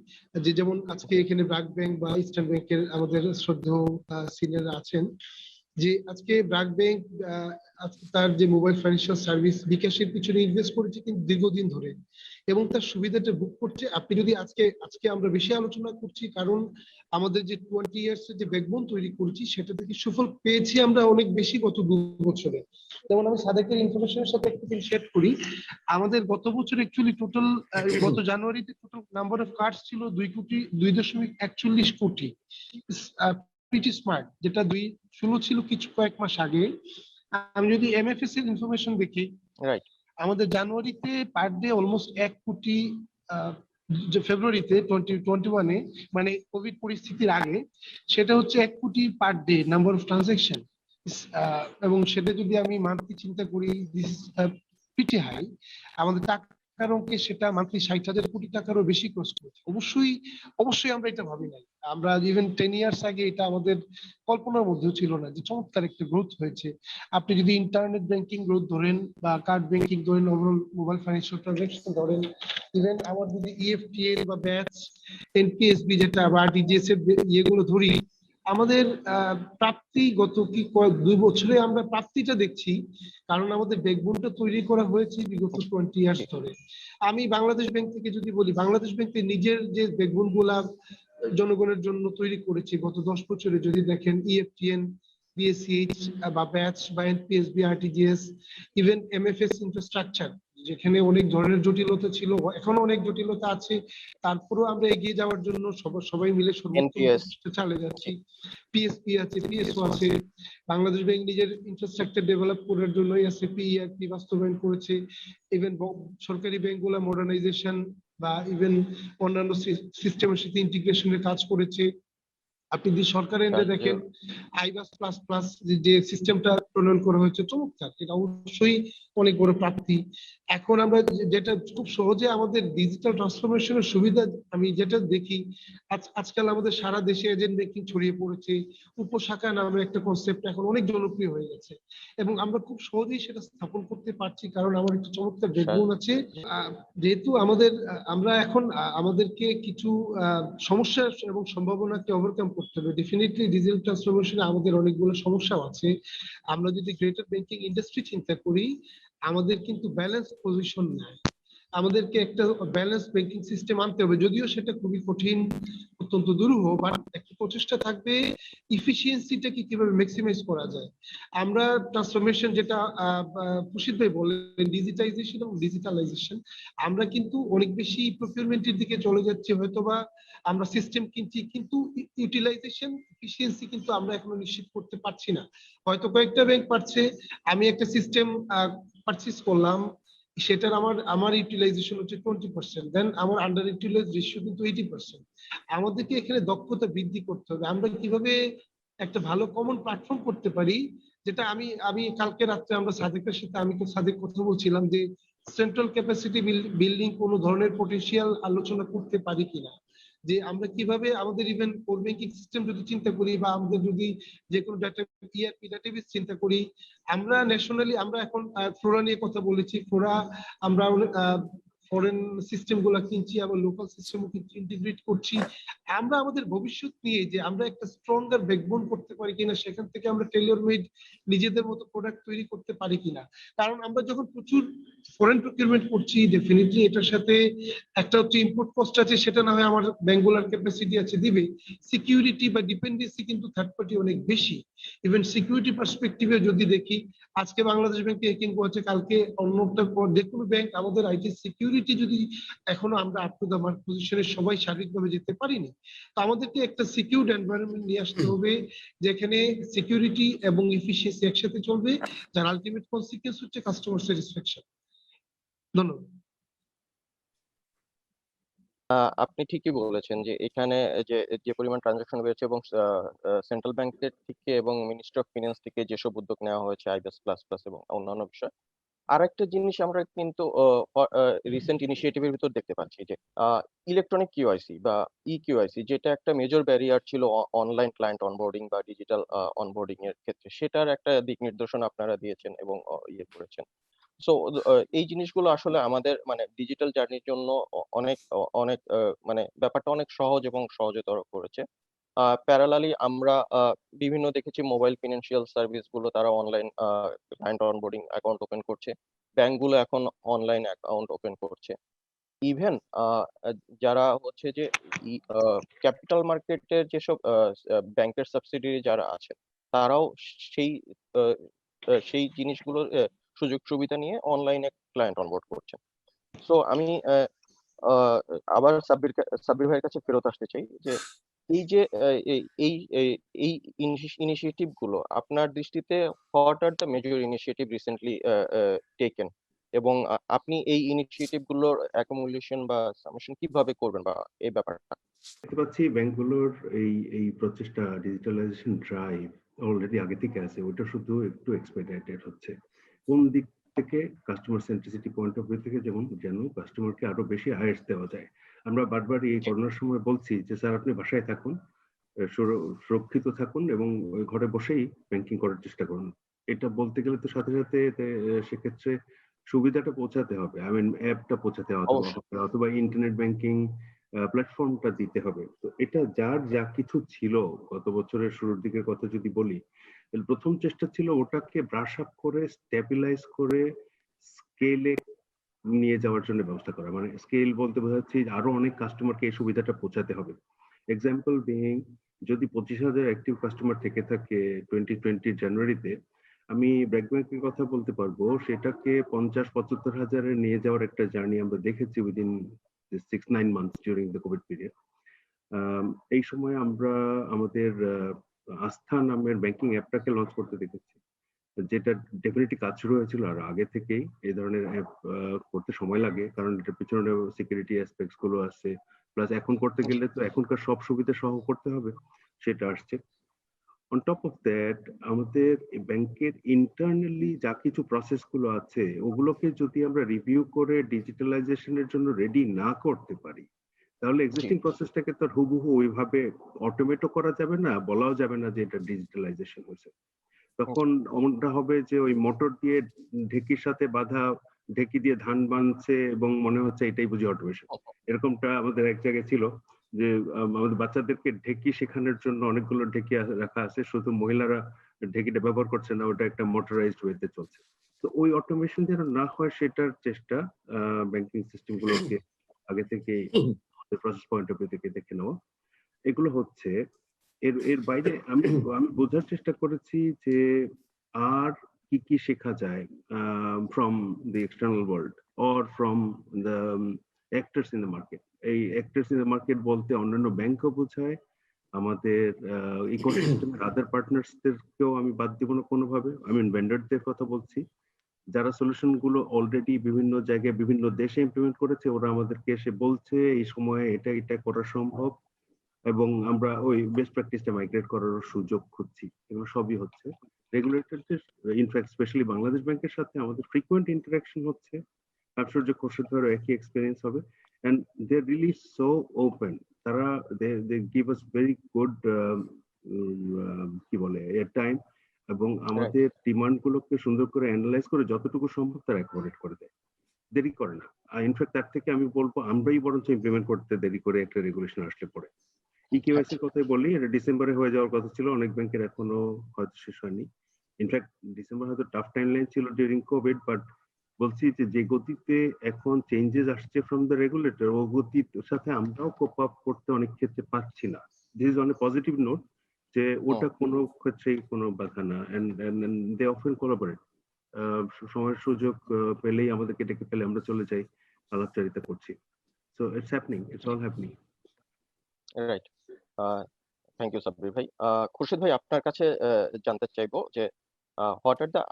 যে যেমন আজকে এখানে ব্র্যাক ব্যাংক বা ইস্টার্ন ব্যাংকের আমাদের শ্রদ্ধেয় সিনিয়র আছেন, যে আজকে ব্র্যাক ব্যাংক তার যে মোবাইল ফাইন্যান্সিয়াল সার্ভিস বিকাশের পিছনে ইনভেস্ট করেছে কিন্তু দীর্ঘদিন ধরে, এবং তার সুবিধাটা বুক করছে। আপনি যদি আজকে আমরা বেশি আলোচনা করছি কারণ আমাদের যে 20 ইয়ার্স এর যে ব্যাকবোন তৈরি করেছি সেটা থেকে সুফল পেয়েছি আমরা অনেক বেশি গত 2 বছরে। যেমন আমি সাদেকের ইনফরমেশনের সাথে একটু শেয়ার করি, আমাদের গত বছর অ্যাকচুয়ালি টোটাল গত জানুয়ারিতে টোটাল নাম্বার অফ কার্ডস ছিল 2.41 কোটি, প্রিটি স্মার্ট, যেটা 2016 ছিল কয়েক মাস আগে। আমি যদি এমএফএস এর ইনফরমেশন দেখি, আমাদের জানুয়ারিতে পার ডে অলমোস্ট 1 কোটি, ফেব্রুয়ারিতে 2021 মানে কোভিড পরিস্থিতির আগে সেটা হচ্ছে 1 কোটি per day number of transaction, এবং সেটা যদি আমি মান্থলি চিন্তা করি দিস প্রিটি হাই। আমাদের টাকার অঙ্কে সেটা মান্থলি 60,000 কোটি টাকারও বেশি কষ্ট হচ্ছে। অবশ্যই আমরা এটা ভাবি নাই, আমরা ইভেন 10 ইয়ার্স আগে এটা আমাদের কল্পনার মধ্যেও ছিল না যে চমৎকার একটা গ্রোথ হয়েছে। আপনি যদি ইন্টারনেট ব্যাংকিং গ্রোথ ধরেন বা কার্ড ব্যাংকিং ধরেন, ওভারঅল মোবাইল ফাইন্যান্সিয়াল ট্রানজাকশন ধরেন, ইভেন আমার যদি ইএফটিএল বা ব্যাচ, এনপিএসবি যেটা বা আরটিজিএস এর ইয়েগুলো ধরি, আমাদের প্রাপ্তি গত 2 বছরে আমরা প্রাপ্তিটা দেখছি, কারণ আমাদের ব্যাকবোনটা তৈরি করা হয়েছে বিগত 20 ইয়ার্স ধরে। আমি বাংলাদেশ ব্যাংক থেকে যদি বলি, বাংলাদেশ ব্যাংকের নিজের যে ব্যাকবোন গুলা জনগণের জন্য তৈরি করেছে গত 10 বছরে, যদি দেখেন ইএফটিএন, বিএসসিএইচ বা ব্যাচ বা NPSB, RTGS, even MFS infrastructure, যেখানে অনেক ধরনের জটিলতা ছিল, এখনো অনেক জটিলতা আছে, তারপরেও আমরা এগিয়ে যাওয়ার জন্য সবাই মিলে সর্বোত্তম চেষ্টা চালিয়ে যাচ্ছি। পিএসপি আছে, পিএসও আছে, বাংলাদেশ ব্যাংক নিজের ইনফ্রাস্ট্রাকচার ডেভেলপ করার জন্যই আছে পিইআরপি বাস্তবায়ন করেছে, ইভেন সরকারি ব্যাংকগুলো মডার্নাইজেশন বা ইভেন অন্যান্য সিস্টেমের সাথে ইন্টিগ্রেশনের কাজ করেছে। আপনি যদি সরকারের এন্ডে দেখেন আইবাস প্লাস প্লাস যে সিস্টেমটা প্রণয়ন করা হয়েছে, চমৎকার, এটা অবশ্যই অনেক বড় প্রাপ্তি। এখন আমরা যেটা খুব সহজে আমাদের ডিজিটাল ট্রান্সফরমেশনের সুবিধা আমি যেটা দেখি, আজকাল আমাদের সারা দেশে এজেন্ট ব্যাংকিং ছড়িয়ে পড়েছে, উপশাখা নামে একটা কনসেপ্ট এখন অনেক জনপ্রিয় হয়ে গেছে এবং আমরা খুব সহজেই সেটা স্থাপন করতে পারছি, কারণ আমার একটা চমৎকার ব্যাকগ্রাউন্ড আছে। যেহেতু আমরা এখন আমাদেরকে কিছু সমস্যা এবং সম্ভাবনাকে ওভারকাম করতে হবে। ডেফিনেটলি ডিজিটাল ট্রান্সফরমেশনে আমাদের অনেকগুলো সমস্যাও আছে। আমরা যদি গ্রেটার ব্যাংকিং ইন্ডাস্ট্রি চিন্তা করি, আমাদের কিন্তু ব্যালেন্স পজিশন নাই। আমাদেরকে একটা ব্যালেন্স ব্যাংকিং সিস্টেম আনতে হবে, যদিও সেটা খুবই কঠিন, অত্যন্ত দুরূহ, বাট একটা প্রচেষ্টা থাকবে ইফিসিয়েন্সিটাকে কিভাবে ম্যাক্সিমাইজ করা যায়। আমরা ট্রান্সফরমেশন যেটা খুশিদ ভাই বললেন, ডিজিটাইজেশন এবং ডিজিটালাইজেশন, আমরা কিন্তু অনেক বেশি প্রকিউরমেন্টের দিকে চলে যাচ্ছি, হয়তোবা আমরা সিস্টেম কিনছি, কিন্তু ইউটিলাইজেশন এফিসিয়েন্সি কিন্তু আমরা এখনো নিশ্চিত করতে পারছি না। হয়তো কয়েকটা ব্যাংক পারছে, আমি একটা সিস্টেম পারচেজ করলাম, সেটার আমার ইউটিলাইজেশন হচ্ছে 20%, দেন আমার আন্ডার ইউটিলাইজ রেশিও কিন্তু 80%। আমাদেরকে এখানে দক্ষতা বৃদ্ধি করতে হবে। আমরা কিভাবে একটা ভালো কমন প্ল্যাটফর্ম করতে পারি, যেটা আমি কালকে রাত্রে আমরা সাদেকের সাথে, আমি তো সাদেক কথা বলছিলাম যে সেন্ট্রাল ক্যাপাসিটি বিল্ডিং কোন ধরনের পটেনশিয়াল আলোচনা করতে পারি কিনা, যে আমরা কিভাবে আমাদের ইভেন কোর ব্যাংকিং সিস্টেম যদি চিন্তা করি, বা আমাদের যদি যে কোনো ডাটা ইআরপি ডাটাবেস চিন্তা করি, আমরা ন্যাশনালি আমরা এখন ফ্লোরা নিয়ে কথা বলেছি। ফ্লোরা আমরা ফরেন সিস্টেম গুলা কিনছি, আবার লোকাল সিস্টেমও কিন্তু ইন্টিগ্রেট করছি। আমরা আমাদের ভবিষ্যৎ নিয়ে যে আমরা একটা স্ট্রঙ্গার ব্যাকবোন করতে পারি কিনা, সেখান থেকে আমরা টেইলর মেড নিজেদের মতো প্রোডাক্ট তৈরি করতে পারি কিনা। কারণ আমরা যখন প্রচুর ফরেন প্রকিউরমেন্ট করছি, ডেফিনেটলি এটার সাথে একটা হচ্ছে ইম্পোর্ট কস্ট আছে, সেটা না হয় আমার ব্যাঙ্গুলার ক্যাপাসিটি আছে দিবে। সিকিউরিটি বা ডিপেন্ডেন্সি কিন্তু থার্ড পার্টি অনেক বেশি। ইভেন সিকিউরিটি পার্সপেক্টিভে যদি দেখি, আজকে বাংলাদেশ ব্যাংকে হ্যাকিং করেছে, কালকে অন্যটার পর যে কোনো ব্যাংক, আমাদের আইটি সিকিউরিটি যদি এখনো আমরা আপ টু দ্য মার্ক পজিশনে সবাই শারীরিকভাবে যেতে পারিনি, তো আমাদেরকে একটা সিকিউরড এনভায়রনমেন্ট নিয়ে আসতে হবে, যেখানে সিকিউরিটি এবং এফিসিয়েন্সি একসাথে চলবে, যার আলটিমেট কনসিকুয়েন্স হচ্ছে কাস্টমার স্যাটিসফ্যাকশন। ধন্যবাদ। আপনি ঠিকই বলেছেন যে এখানে যে যে পরিমাণ ট্রানজাকশন বেড়েছে এবং সেন্ট্রাল ব্যাংকের থেকে এবং মিনিস্ট্রি অফ ফিনান্স থেকে যেসব উদ্যোগ নেওয়া হয়েছে, আইবিএস প্লাস প্লাস এবং অন্যান্য বিষয়। আর একটা জিনিস আমরা কিন্তু রিসেন্ট ইনিশিয়েটিভের ভিতর দেখতে পাচ্ছি যে ইলেকট্রনিক কিউআইসি বা ই কিউআইসি, যেটা একটা মেজর ব্যারিয়ার ছিল অনলাইন ক্লায়েন্ট অনবোর্ডিং বা ডিজিটাল অনবোর্ডিং এর ক্ষেত্রে, সেটার একটা দিক নির্দেশনা আপনারা দিয়েছেন এবং ইয়ে করেছেন। সো এই জিনিসগুলো আসলে আমাদের মানে ডিজিটাল জার্নির জন্য অনেক অনেক মানে ব্যাপারটা অনেক সহজ এবং সহজতর করেছে। প্যারালালি আমরা বিভিন্ন দেখেছি মোবাইল ফিনান্সিয়াল সার্ভিস গুলো, তারা online client onboarding account open করছে, ব্যাংকগুলো এখন অনলাইন অ্যাকাউন্ট ওপেন করছে। ইভেন যারা হচ্ছে যে ক্যাপিটাল মার্কেটের যেসব ব্যাংকের সাবসিডিয়ারি যারা আছে, তারাও সেই সেই জিনিসগুলোর সুযোগ সুবিধা নিয়ে অনলাইনে ক্লায়েন্ট অনবোর্ড করছে। সো আমি আবার সাব্বির ভাইয়ের কাছে ফেরত আসতে চাই যে এই যে এই এই এই ইনিশিয়েটিভ গুলো আপনার দৃষ্টিতে what are the major initiative recently taken, এবং আপনি এই ইনিশিয়েটিভ গুলোর অ্যাকুমুলেশন বা সামেশন কিভাবে করবেন বা এই ব্যাপারটা? দেখতে পাচ্ছি ব্যাংকগুলোর এই প্রচেষ্টা ডিজিটালাইজেশন ড্রাইভ অলরেডি আগে থেকে আছে, ওটা শুধু একটু এক্সপেডিটেড হচ্ছে। কোন দিক থেকে? কাস্টমার সেন্ট্রিসিটি পয়েন্ট অফ ভিউ থেকে, যেন কাস্টমারকে আরো বেশি হায়ার দেওয়া যায়। আমরা বারবার এই করোনার সময় বলছি যে স্যার আপনি বাসায় থাকুন, সুরক্ষিত থাকুন এবং ঘরে বসেই ব্যাংকিং করার চেষ্টা করুন। এটা বলতে গেলে তো সাথে সাথে সেক্ষেত্রে সুবিধাটা পৌঁছাতে হবে, আই মিন অ্যাপটা পৌঁছাতে হবে, অথবা ইন্টারনেট ব্যাংকিং প্ল্যাটফর্মটা দিতে হবে। তো এটা যার যা কিছু ছিল গত বছরের শুরুর দিকের কথা যদি বলি, প্রথম চেষ্টা ছিল ওটাকে ব্রাশ আপ করে স্টেবিলাইজ করে স্কেলে নিয়ে যাওয়ার জন্য ব্যবস্থা করা। মানে স্কেল বলতে বোঝাচ্ছি আরো অনেক কাস্টমারকে এই সুবিধাটা পৌঁছাতে হবে। এক্সাম্পল বিং, যদি 25,000 অ্যাক্টিভ কাস্টমার থেকে থাকে 2020 জানুয়ারিতে, আমি ব্র্যাক ব্যাংকের কথা বলতে পারবো, সেটাকে 50-75,000 নিয়ে যাওয়ার একটা জার্নি আমরা দেখেছি within 6-9 months during the Covid period. এই সময় আমরা আমাদের আস্থা নামের ব্যাংকিং অ্যাপটাকে লঞ্চ করতে দেখেছি, যেটা ডেফিনেটলি কাজ শুরু হয়েছিল আর আগে থেকেই। এই ধরনের অ্যাপ করতে সময় লাগে, কারণ এটার পিছনে সিকিউরিটি অ্যাসপেক্টস গুলো আছে, প্লাস এখন করতে গেলে তো এখনকার সব সুবিধা সহ করতে হবে, সেটা আসছে। অন টপ অফ দ্যাট আমাদের ব্যাংকের ইন্টারনালি যা কিছু প্রসেস গুলো আছে ওগুলোকে যদি আমরা রিভিউ করে ডিজিটালাইজেশনের জন্য রেডি না করতে পারি, তাহলে এক্সিস্টিং প্রসেসটাকে তো হুবহু ওইভাবে অটোমেটও করা যাবে না, বলাও যাবে না যে এটা ডিজিটালাইজেশন হয়েছে। তখন এমনটা হবে যে ওই মোটর দিয়ে ঢেকির সাথে বাঁধা, ঢেকি দিয়ে ধান বানছে এবং মনে হচ্ছে এটাই বুঝি অটোমেশন। এরকমটা আমাদের এক জায়গায় ছিল যে আমাদের বাচ্চাদেরকে ঢেকি শেখানোর জন্য অনেকগুলো ঢেকি রাখা আছে, শুধু মহিলারা ঢেকিটা ব্যবহার করছে না, ওটা একটা মোটরাইজড ওয়েতে চলছে। তো ওই অটোমেশন যেন না হয় সেটার চেষ্টা ব্যাংকিং সিস্টেম গুলোকে আগে থেকে প্রসেস পয়েন্ট অফ ভিউ থেকে দেখে নেওয়া, এগুলো হচ্ছে। এর এর বাইরে আমি বোঝার চেষ্টা করেছি যে আর কি কি শেখা যায় from the external world or from the actors in the market. এই অ্যাক্টরস ইন দ্য মার্কেট বলতে অন্যান্য ব্যাংকও বোঝায়, আমাদের ইকোসিস্টেমের আদার পার্টনার্সদেরকেও আমি বাদ দিব না কোনোভাবে। আমি ভেন্ডরদের কথা বলছি যারা সলিউশন গুলো অলরেডি বিভিন্ন জায়গায় বিভিন্ন দেশে ইমপ্লিমেন্ট করেছে, ওরা আমাদেরকে এসে বলছে এই সময়ে এটা এটা করা সম্ভব, এবং আমরা ওই বেস্ট প্র্যাকটিসটা মাইগ্রেট করার সুযোগ খুঁজছি। এগুলো সবই হচ্ছে রেগুলেটরদের, ইনফ্যাক্ট স্পেশালি বাংলাদেশ ব্যাংকের সাথে আমাদের ফ্রিকুয়েন্ট ইন্টারাকশন হচ্ছে। আশ্চর্য খুরশিদ ভাইয়েরও একই এক্সপিরিয়েন্স হবে, and they are really so open. তারা they give us very good কি বলে এর টাইম, এবং আমাদের ডিমান্ড গুলোকে সুন্দর করে অ্যানালাইজ করে যতটুকু সম্ভব তারা অ্যাকোমোডেট করে দেয়, দেরি করে না। ইনফ্যাক্ট তার থেকে আমি বলবো আমরাই বরঞ্চ ইমপ্লিমেন্ট করতে দেরি করে একটা রেগুলেশন আসলে পরে। ইকেওয়াইসি এর কথাই বলি, এটা ডিসেম্বরে হয়ে যাওয়ার কথা ছিল, অনেক ব্যাংকের এখনো হয়তো শেষ হয়নি। ইনফ্যাক্ট ডিসেম্বর হয়তো টাফ টাইমলাইন ছিল ডিউরিং কোভিড, বাট বলছি যে গতিতে এখন চেঞ্জেস আসছে ফ্রম দ্য রেগুলেটর, ও গতির সাথে আমরাও কোপ আপ করতে অনেক ক্ষেত্রে পারছি না। This is on a positive note যে ওটা কোনো ক্ষেত্রেই কোনো বাধা না, এন্ড দে অফেন কোলাবোরেট। সময়ের সুযোগ পেলেই আমাদেরকে ডেকে পেলে আমরা চলে যাই, আলাপচারিতা করছি। So it's happening, it's all happening. Right, thank you Sabbir ভাই। খুরশিদ ভাই, আপনার কাছে জানতে চাইবো যে what are the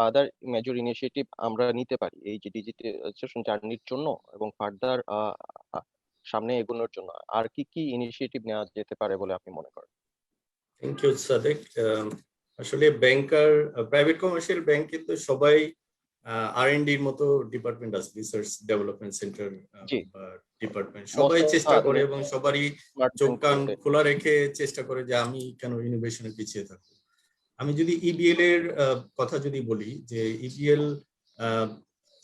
other major initiative আমরা নিতে পারি এই যে ডিজিটালাইজেশন জার্নির জন্য এবং ফার্দার সামনে এগোনোর জন্য আর কি কি ইনিশিয়েটিভ নেওয়া যেতে পারে বলে আপনি মনে করেন? Thank you Sadek. আসলে ব্যাংকার, প্রাইভেট কমার্শিয়াল ব্যাংক কিন্তু সবাই R&D এর মতো ডিপার্টমেন্ট আছে, রিসার্চ ডেভেলপমেন্ট সেন্টার ডিপার্টমেন্ট, সবাই চেষ্টা করে এবং সবারই চোখ কান খোলা রেখে চেষ্টা করে যে আমি কেন ইনোভেশনে পিছিয়ে থাকবো। আমি যদি ইবিএল এর কথা যদি বলি, যে ইবিএল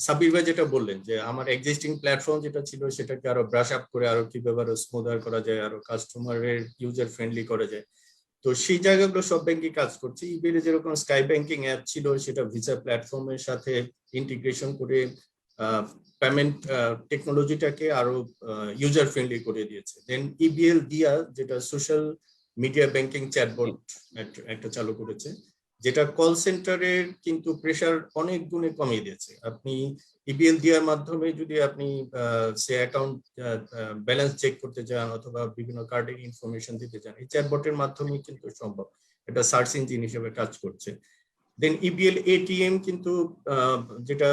সাব্বির ভাই যেটা বললেন যে আমার এক্সিস্টিং প্ল্যাটফর্ম যেটা ছিল সেটাকে আরো ব্রাশ আপ করে আরো কিভাবে আরো স্মুদার করা যায়, আরো কাস্টমারের ইউজার ফ্রেন্ডলি করা যায়, তো সেই জায়গাগুলো সব ব্যাংকই কাজ করছে। ইবিএল যেরকম স্কাই ব্যাংকিং অ্যাপ ছিল সেটা ভিসা প্ল্যাটফর্মের সাথে ইন্টিগ্রেশন করে পেমেন্ট টেকনোলজিটাকে আরো ইউজার ফ্রেন্ডলি করে দিয়েছে। দেন ইবিএল দিয়া যেটা সোশ্যাল মিডিয়া ব্যাংকিং চ্যাটবট একটা চালু করেছে, যেটা কল সেন্টারের কিন্তু প্রেসার অনেক গুণে কমিয়ে দিয়েছে। আপনি ইবিএল দেওয়ার মাধ্যমে যদি আপনি সে অ্যাকাউন্ট ব্যালেন্স চেক করতে চান অথবা বিভিন্ন কার্ডের ইনফরমেশন দিতে চান, এই চ্যাটবটের মাধ্যমে কিন্তু সম্ভব। এটা সার্চ ইঞ্জিন হিসেবে কাজ করছে। দেন ইবিএল এটিএম কিন্তু যেটা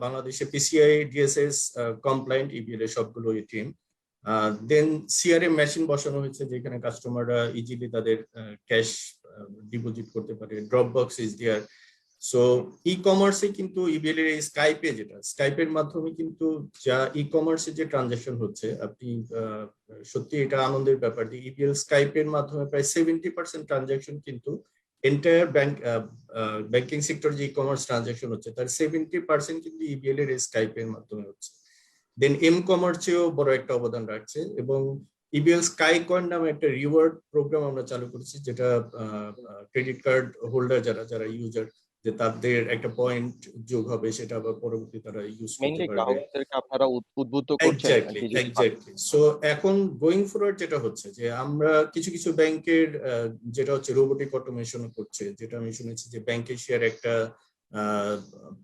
বাংলাদেশে পিসিআই ডিএসএস কমপ্লায়েন্ট, ইবিএল এর সবগুলো এটিএম। দেন সিআরএম মেশিন বসানো হয়েছে যেখানে কাস্টমাররা ইজিলি তাদের ক্যাশ ডিপোজিট করতে পারে। Drop box is there. So ই কমার্সে কিন্তু ইবিএল এর স্কাইপে, যেটা স্কাইপের মাধ্যমে কিন্তু যা ই কমার্সে যে ট্রানজাকশন হচ্ছে, আপনি সত্যি এটা আনন্দের ব্যাপার যে ইবিএল স্কাইপের মাধ্যমে প্রায় 70% ট্রানজাকশন কিন্তু এন্টায়ার ব্যাংকিং সেক্টর যে ই কমার্স ট্রানজাকশন হচ্ছে তার 70% কিন্তু ইবিএল এর স্কাইপের মাধ্যমে হচ্ছে। দেন এম কমার্সেও বড় একটা অবদান রাখছে, এবং ইবিএল স্কাই কয়েন নামে একটা রিওয়ার্ড প্রোগ্রাম আমরা চালু করেছি, যেটা ক্রেডিট কার্ড হোল্ডার যারা ইউজার, যে তাদের একটা পয়েন্ট যোগ হবে, সেটা আবার পরবর্তী তারা ইউজ করতে পারবে। গ্রাহকদেরকে আপনারা উদ্বুদ্ধ করছেন। এক্স্যাক্টলি। সো এখন গোয়িং ফরওয়ার্ড যেটা হচ্ছে যে আমরা কিছু ব্যাংকের যেটা হচ্ছে রোবোটিক অটোমেশন করছে, যেটা আমি শুনেছি যে ব্যাংকের শেয়ার একটা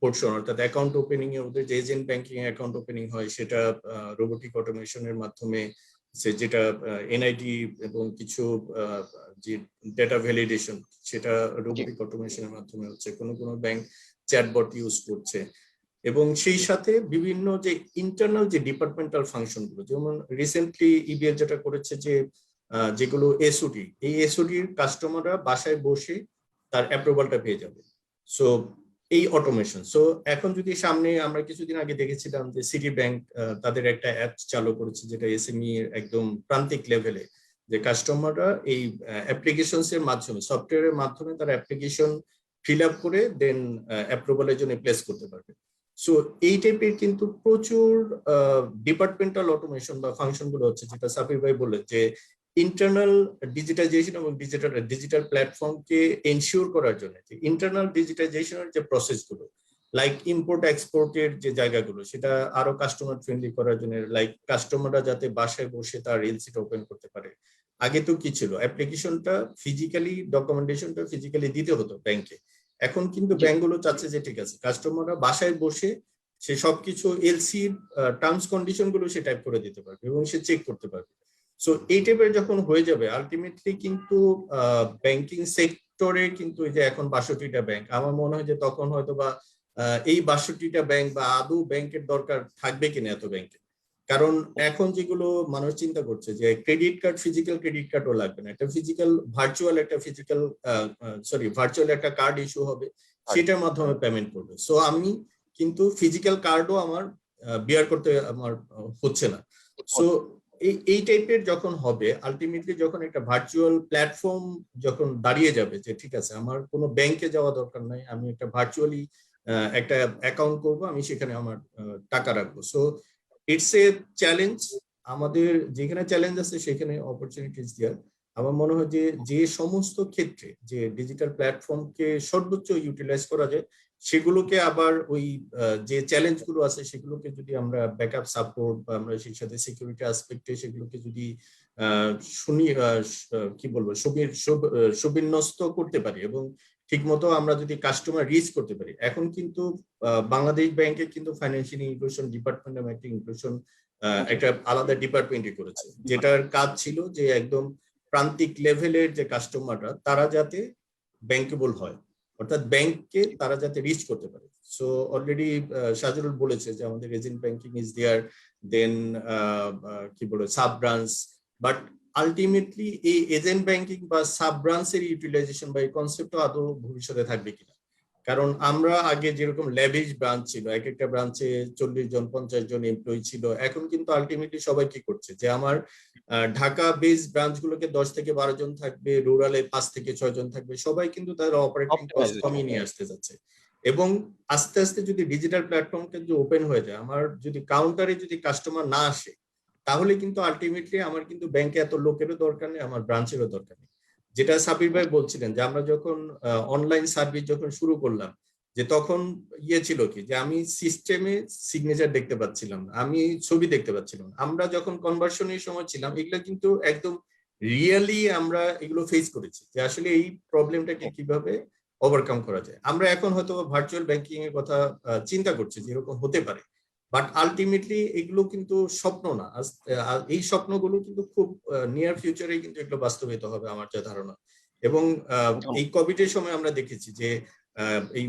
পোর্শন, অর্থাৎ অ্যাকাউন্ট ওপেনিং এ ওদের যে এজেন্ট ব্যাংকিং অ্যাকাউন্ট ওপেনিং হয় সেটা রোবোটিক অটোমেশনের মাধ্যমে, যেটা এনআইডি এবং কিছু যে ডেটা ভ্যালিডেশন সেটা রোবোটিক অটোমেশনের মাধ্যমে হচ্ছে। কোনো ব্যাংক চ্যাটবট ইউজ করছে, এবং সেই সাথে বিভিন্ন যে ইন্টারনাল যে ডিপার্টমেন্টাল ফাংশন গুলো, যেমন রিসেন্টলি ইবিএল যেটা করেছে যে যেগুলো এসওটি, এই এসওটির কাস্টমাররা বাসায় বসে তার অ্যাপ্রুভালটা পেয়ে যাবে। সো এই অটোমেশন। সো এখন যদি সামনে আমরা কিছুদিন আগে দেখেছিলাম যে সিটি ব্যাংক তাদের একটা অ্যাপ চালু করেছে, যেটা এসএমই এর একদম প্রান্তিক লেভেলে, যে কাস্টমাররা এই অ্যাপ্লিকেশনস এর মাধ্যমে, সফটওয়্যারের মাধ্যমে তার অ্যাপ্লিকেশন ফিল আপ করে দেন অ্যাপ্রুভালের জন্য প্লেস করতে পারবে। সো এই টাইপের কিন্তু প্রচুর ডিপার্টমেন্টাল অটোমেশন বা ফাংশন গুলো হচ্ছে, যেটা সাফির ভাই বললেন যে ইন্টারনাল ডিজিটাইজেশন এবং ডিজিটাল প্ল্যাটফর্মকে এনশিওর করার জন্য ইন্টারনাল ডিজিটাইজেশনের যে প্রসেসগুলো, লাইক ইম্পোর্ট এক্সপোর্টের যে জায়গাগুলো, সেটা আরো কাস্টমার ফ্রেন্ডলি করার জন্য, লাইক কাস্টমাররা যাতে বাসায় বসে তার রিলসিট ওপেন করতে পারে। আগে তো কি ছিল, অ্যাপ্লিকেশনটা ফিজিক্যালি, ডকুমেন্টেশনটা ফিজিক্যালি দিতে হতো ব্যাংকে। এখন কিন্তু ব্যাংকগুলো চাচ্ছে যে ঠিক আছে, কাস্টমাররা বাসায় বসে সে সবকিছু এলসি টার্মস কন্ডিশন গুলো সে টাইপ করে দিতে পারবে এবং সে চেক করতে পারবে। সো এই টাইপের যখন হয়ে যাবে, আলটিমেটলি কিন্তু ব্যাংকিং সেক্টরে কিন্তু এই যে এখন ৬২টা ব্যাংক, আমার মনে হয় যে তখন হয়তো বা এই ৬২টা ব্যাংক বা আদৌ ব্যাংকের দরকার থাকবে কিনা এত ব্যাংকে। কারণ এখন যেগুলো মানুষ চিন্তা করছে যে ক্রেডিট কার্ড, ফিজিক্যাল ক্রেডিট কার্ডও লাগবে না, একটা ভার্চুয়াল একটা কার্ড ইস্যু হবে, সেটার মাধ্যমে পেমেন্ট করবে। সো আমি কিন্তু ফিজিক্যাল কার্ডও আমার বিয়ার করতে আমার হচ্ছে না। সো এই টাইপের যখন হবে, আলটিমেটলি যখন একটা ভার্চুয়াল প্ল্যাটফর্ম যখন দাঁড়িয়ে যাবে, যে ঠিক আছে আমার কোনো ব্যাংকে যাওয়া দরকার নাই, আমি একটা ভার্চুয়ালি একটা অ্যাকাউন্ট করব, আমি সেখানে আমার টাকা রাখবো। So it's a challenge. আমাদের যেখানে চ্যালেঞ্জ আছে সেখানে অপরচুনিটিস দেওয়ার। আমার মনে হয় যে যে সমস্ত ক্ষেত্রে যে ডিজিটাল প্ল্যাটফর্মকে সর্বোচ্চ ইউটিলাইজ করা যায়, সেগুলোকে আবার ওই যে চ্যালেঞ্জ গুলো আছে সেগুলোকে যদি আমরা ব্যাকআপ সাপোর্ট বা আমরা সেই সাথে সিকিউরিটি অ্যাসপেক্টে সেগুলোকে যদি শুনি কি বলবো সুবিন্যস্ত করতে পারি এবং ঠিকমতো আমরা যদি কাস্টমার রিচ করতে পারি। এখন কিন্তু বাংলাদেশ ব্যাংকে কিন্তু ফাইন্যান্সিয়াল ইনক্লুশন ডিপার্টমেন্ট এবং একটা ইনক্লুশন একটা আলাদা ডিপার্টমেন্টই করেছে, যেটার কাজ ছিল যে একদম প্রান্তিক লেভেলের যে কাস্টমাররা তারা যাতে ব্যাংকেবল হয়, অর্থাৎ ব্যাংককে তারা যাতে রিচ করতে পারে। সো অলরেডি সাজরুল বলেছে যে আমাদের এজেন্ট ব্যাংকিং ইজ দেয়ার, দেন কি বলে সাব ব্রাঞ্চ, বাট আলটিমেটলি এই এজেন্ট ব্যাংকিং বা সাব ব্রাঞ্চের ইউটিলাইজেশন বা এই কনসেপ্টও আদৌ ভবিষ্যতে থাকবে কিনা। কারণ আমরা আগে যেরকম ল্যাভিশ ব্রাঞ্চ ছিল, এক একটা ব্রাঞ্চে 40 জন 50 জন এমপ্লয়ি ছিল, এখন কিন্তু আলটিমেটলি সবাই কি করছে যে আমার ঢাকা বেস ব্রাঞ্চ গুলোকে 10 থেকে 12 জন থাকবে, রুরালে 5 থেকে 6 জন থাকবে, সবাই কিন্তু তাদের অপারেটিং কস্ট কমিয়ে নিয়ে আসতে যাচ্ছে। এবং আস্তে আস্তে যদি ডিজিটাল প্ল্যাটফর্মকে যদি ওপেন হয়ে যায়, আমার যদি কাউন্টারে যদি কাস্টমার না আসে, তাহলে কিন্তু আলটিমেটলি আমার কিন্তু ব্যাংকে এত লোকেরও দরকার নেই, আমার ব্রাঞ্চেরও দরকার নেই। যেটা সাবির ভাই বলছিলেন যে আমরা যখন অনলাইন সার্ভিস যখন শুরু করলাম, যে তখন ছিল কি যে আমি সিস্টেমে সিগনেচার দেখতে পাচ্ছিলাম, আমি ছবি দেখতে পাচ্ছিলাম। আমরা যখন কনভার্সনের সময় ছিলাম, এগুলো কিন্তু একদম রিয়েলি আমরা এগুলো ফেস করেছি যে আসলে এই প্রবলেমটাকে কিভাবে ওভারকাম করা যায়। আমরা এখন হয়তো ভার্চুয়াল ব্যাংকিং এর কথা চিন্তা করছি যে এরকম হতে পারে, বাট আলটিমেটলি এগুলো কিন্তু স্বপ্ন না। এই স্বপ্নগুলো কিন্তু খুব নিয়ার ফিউচারে কিন্তু এগুলো বাস্তবায়িত হবে আমার যা ধারণা। এবং এই কোভিড এর সময় আমরা দেখেছি যে এই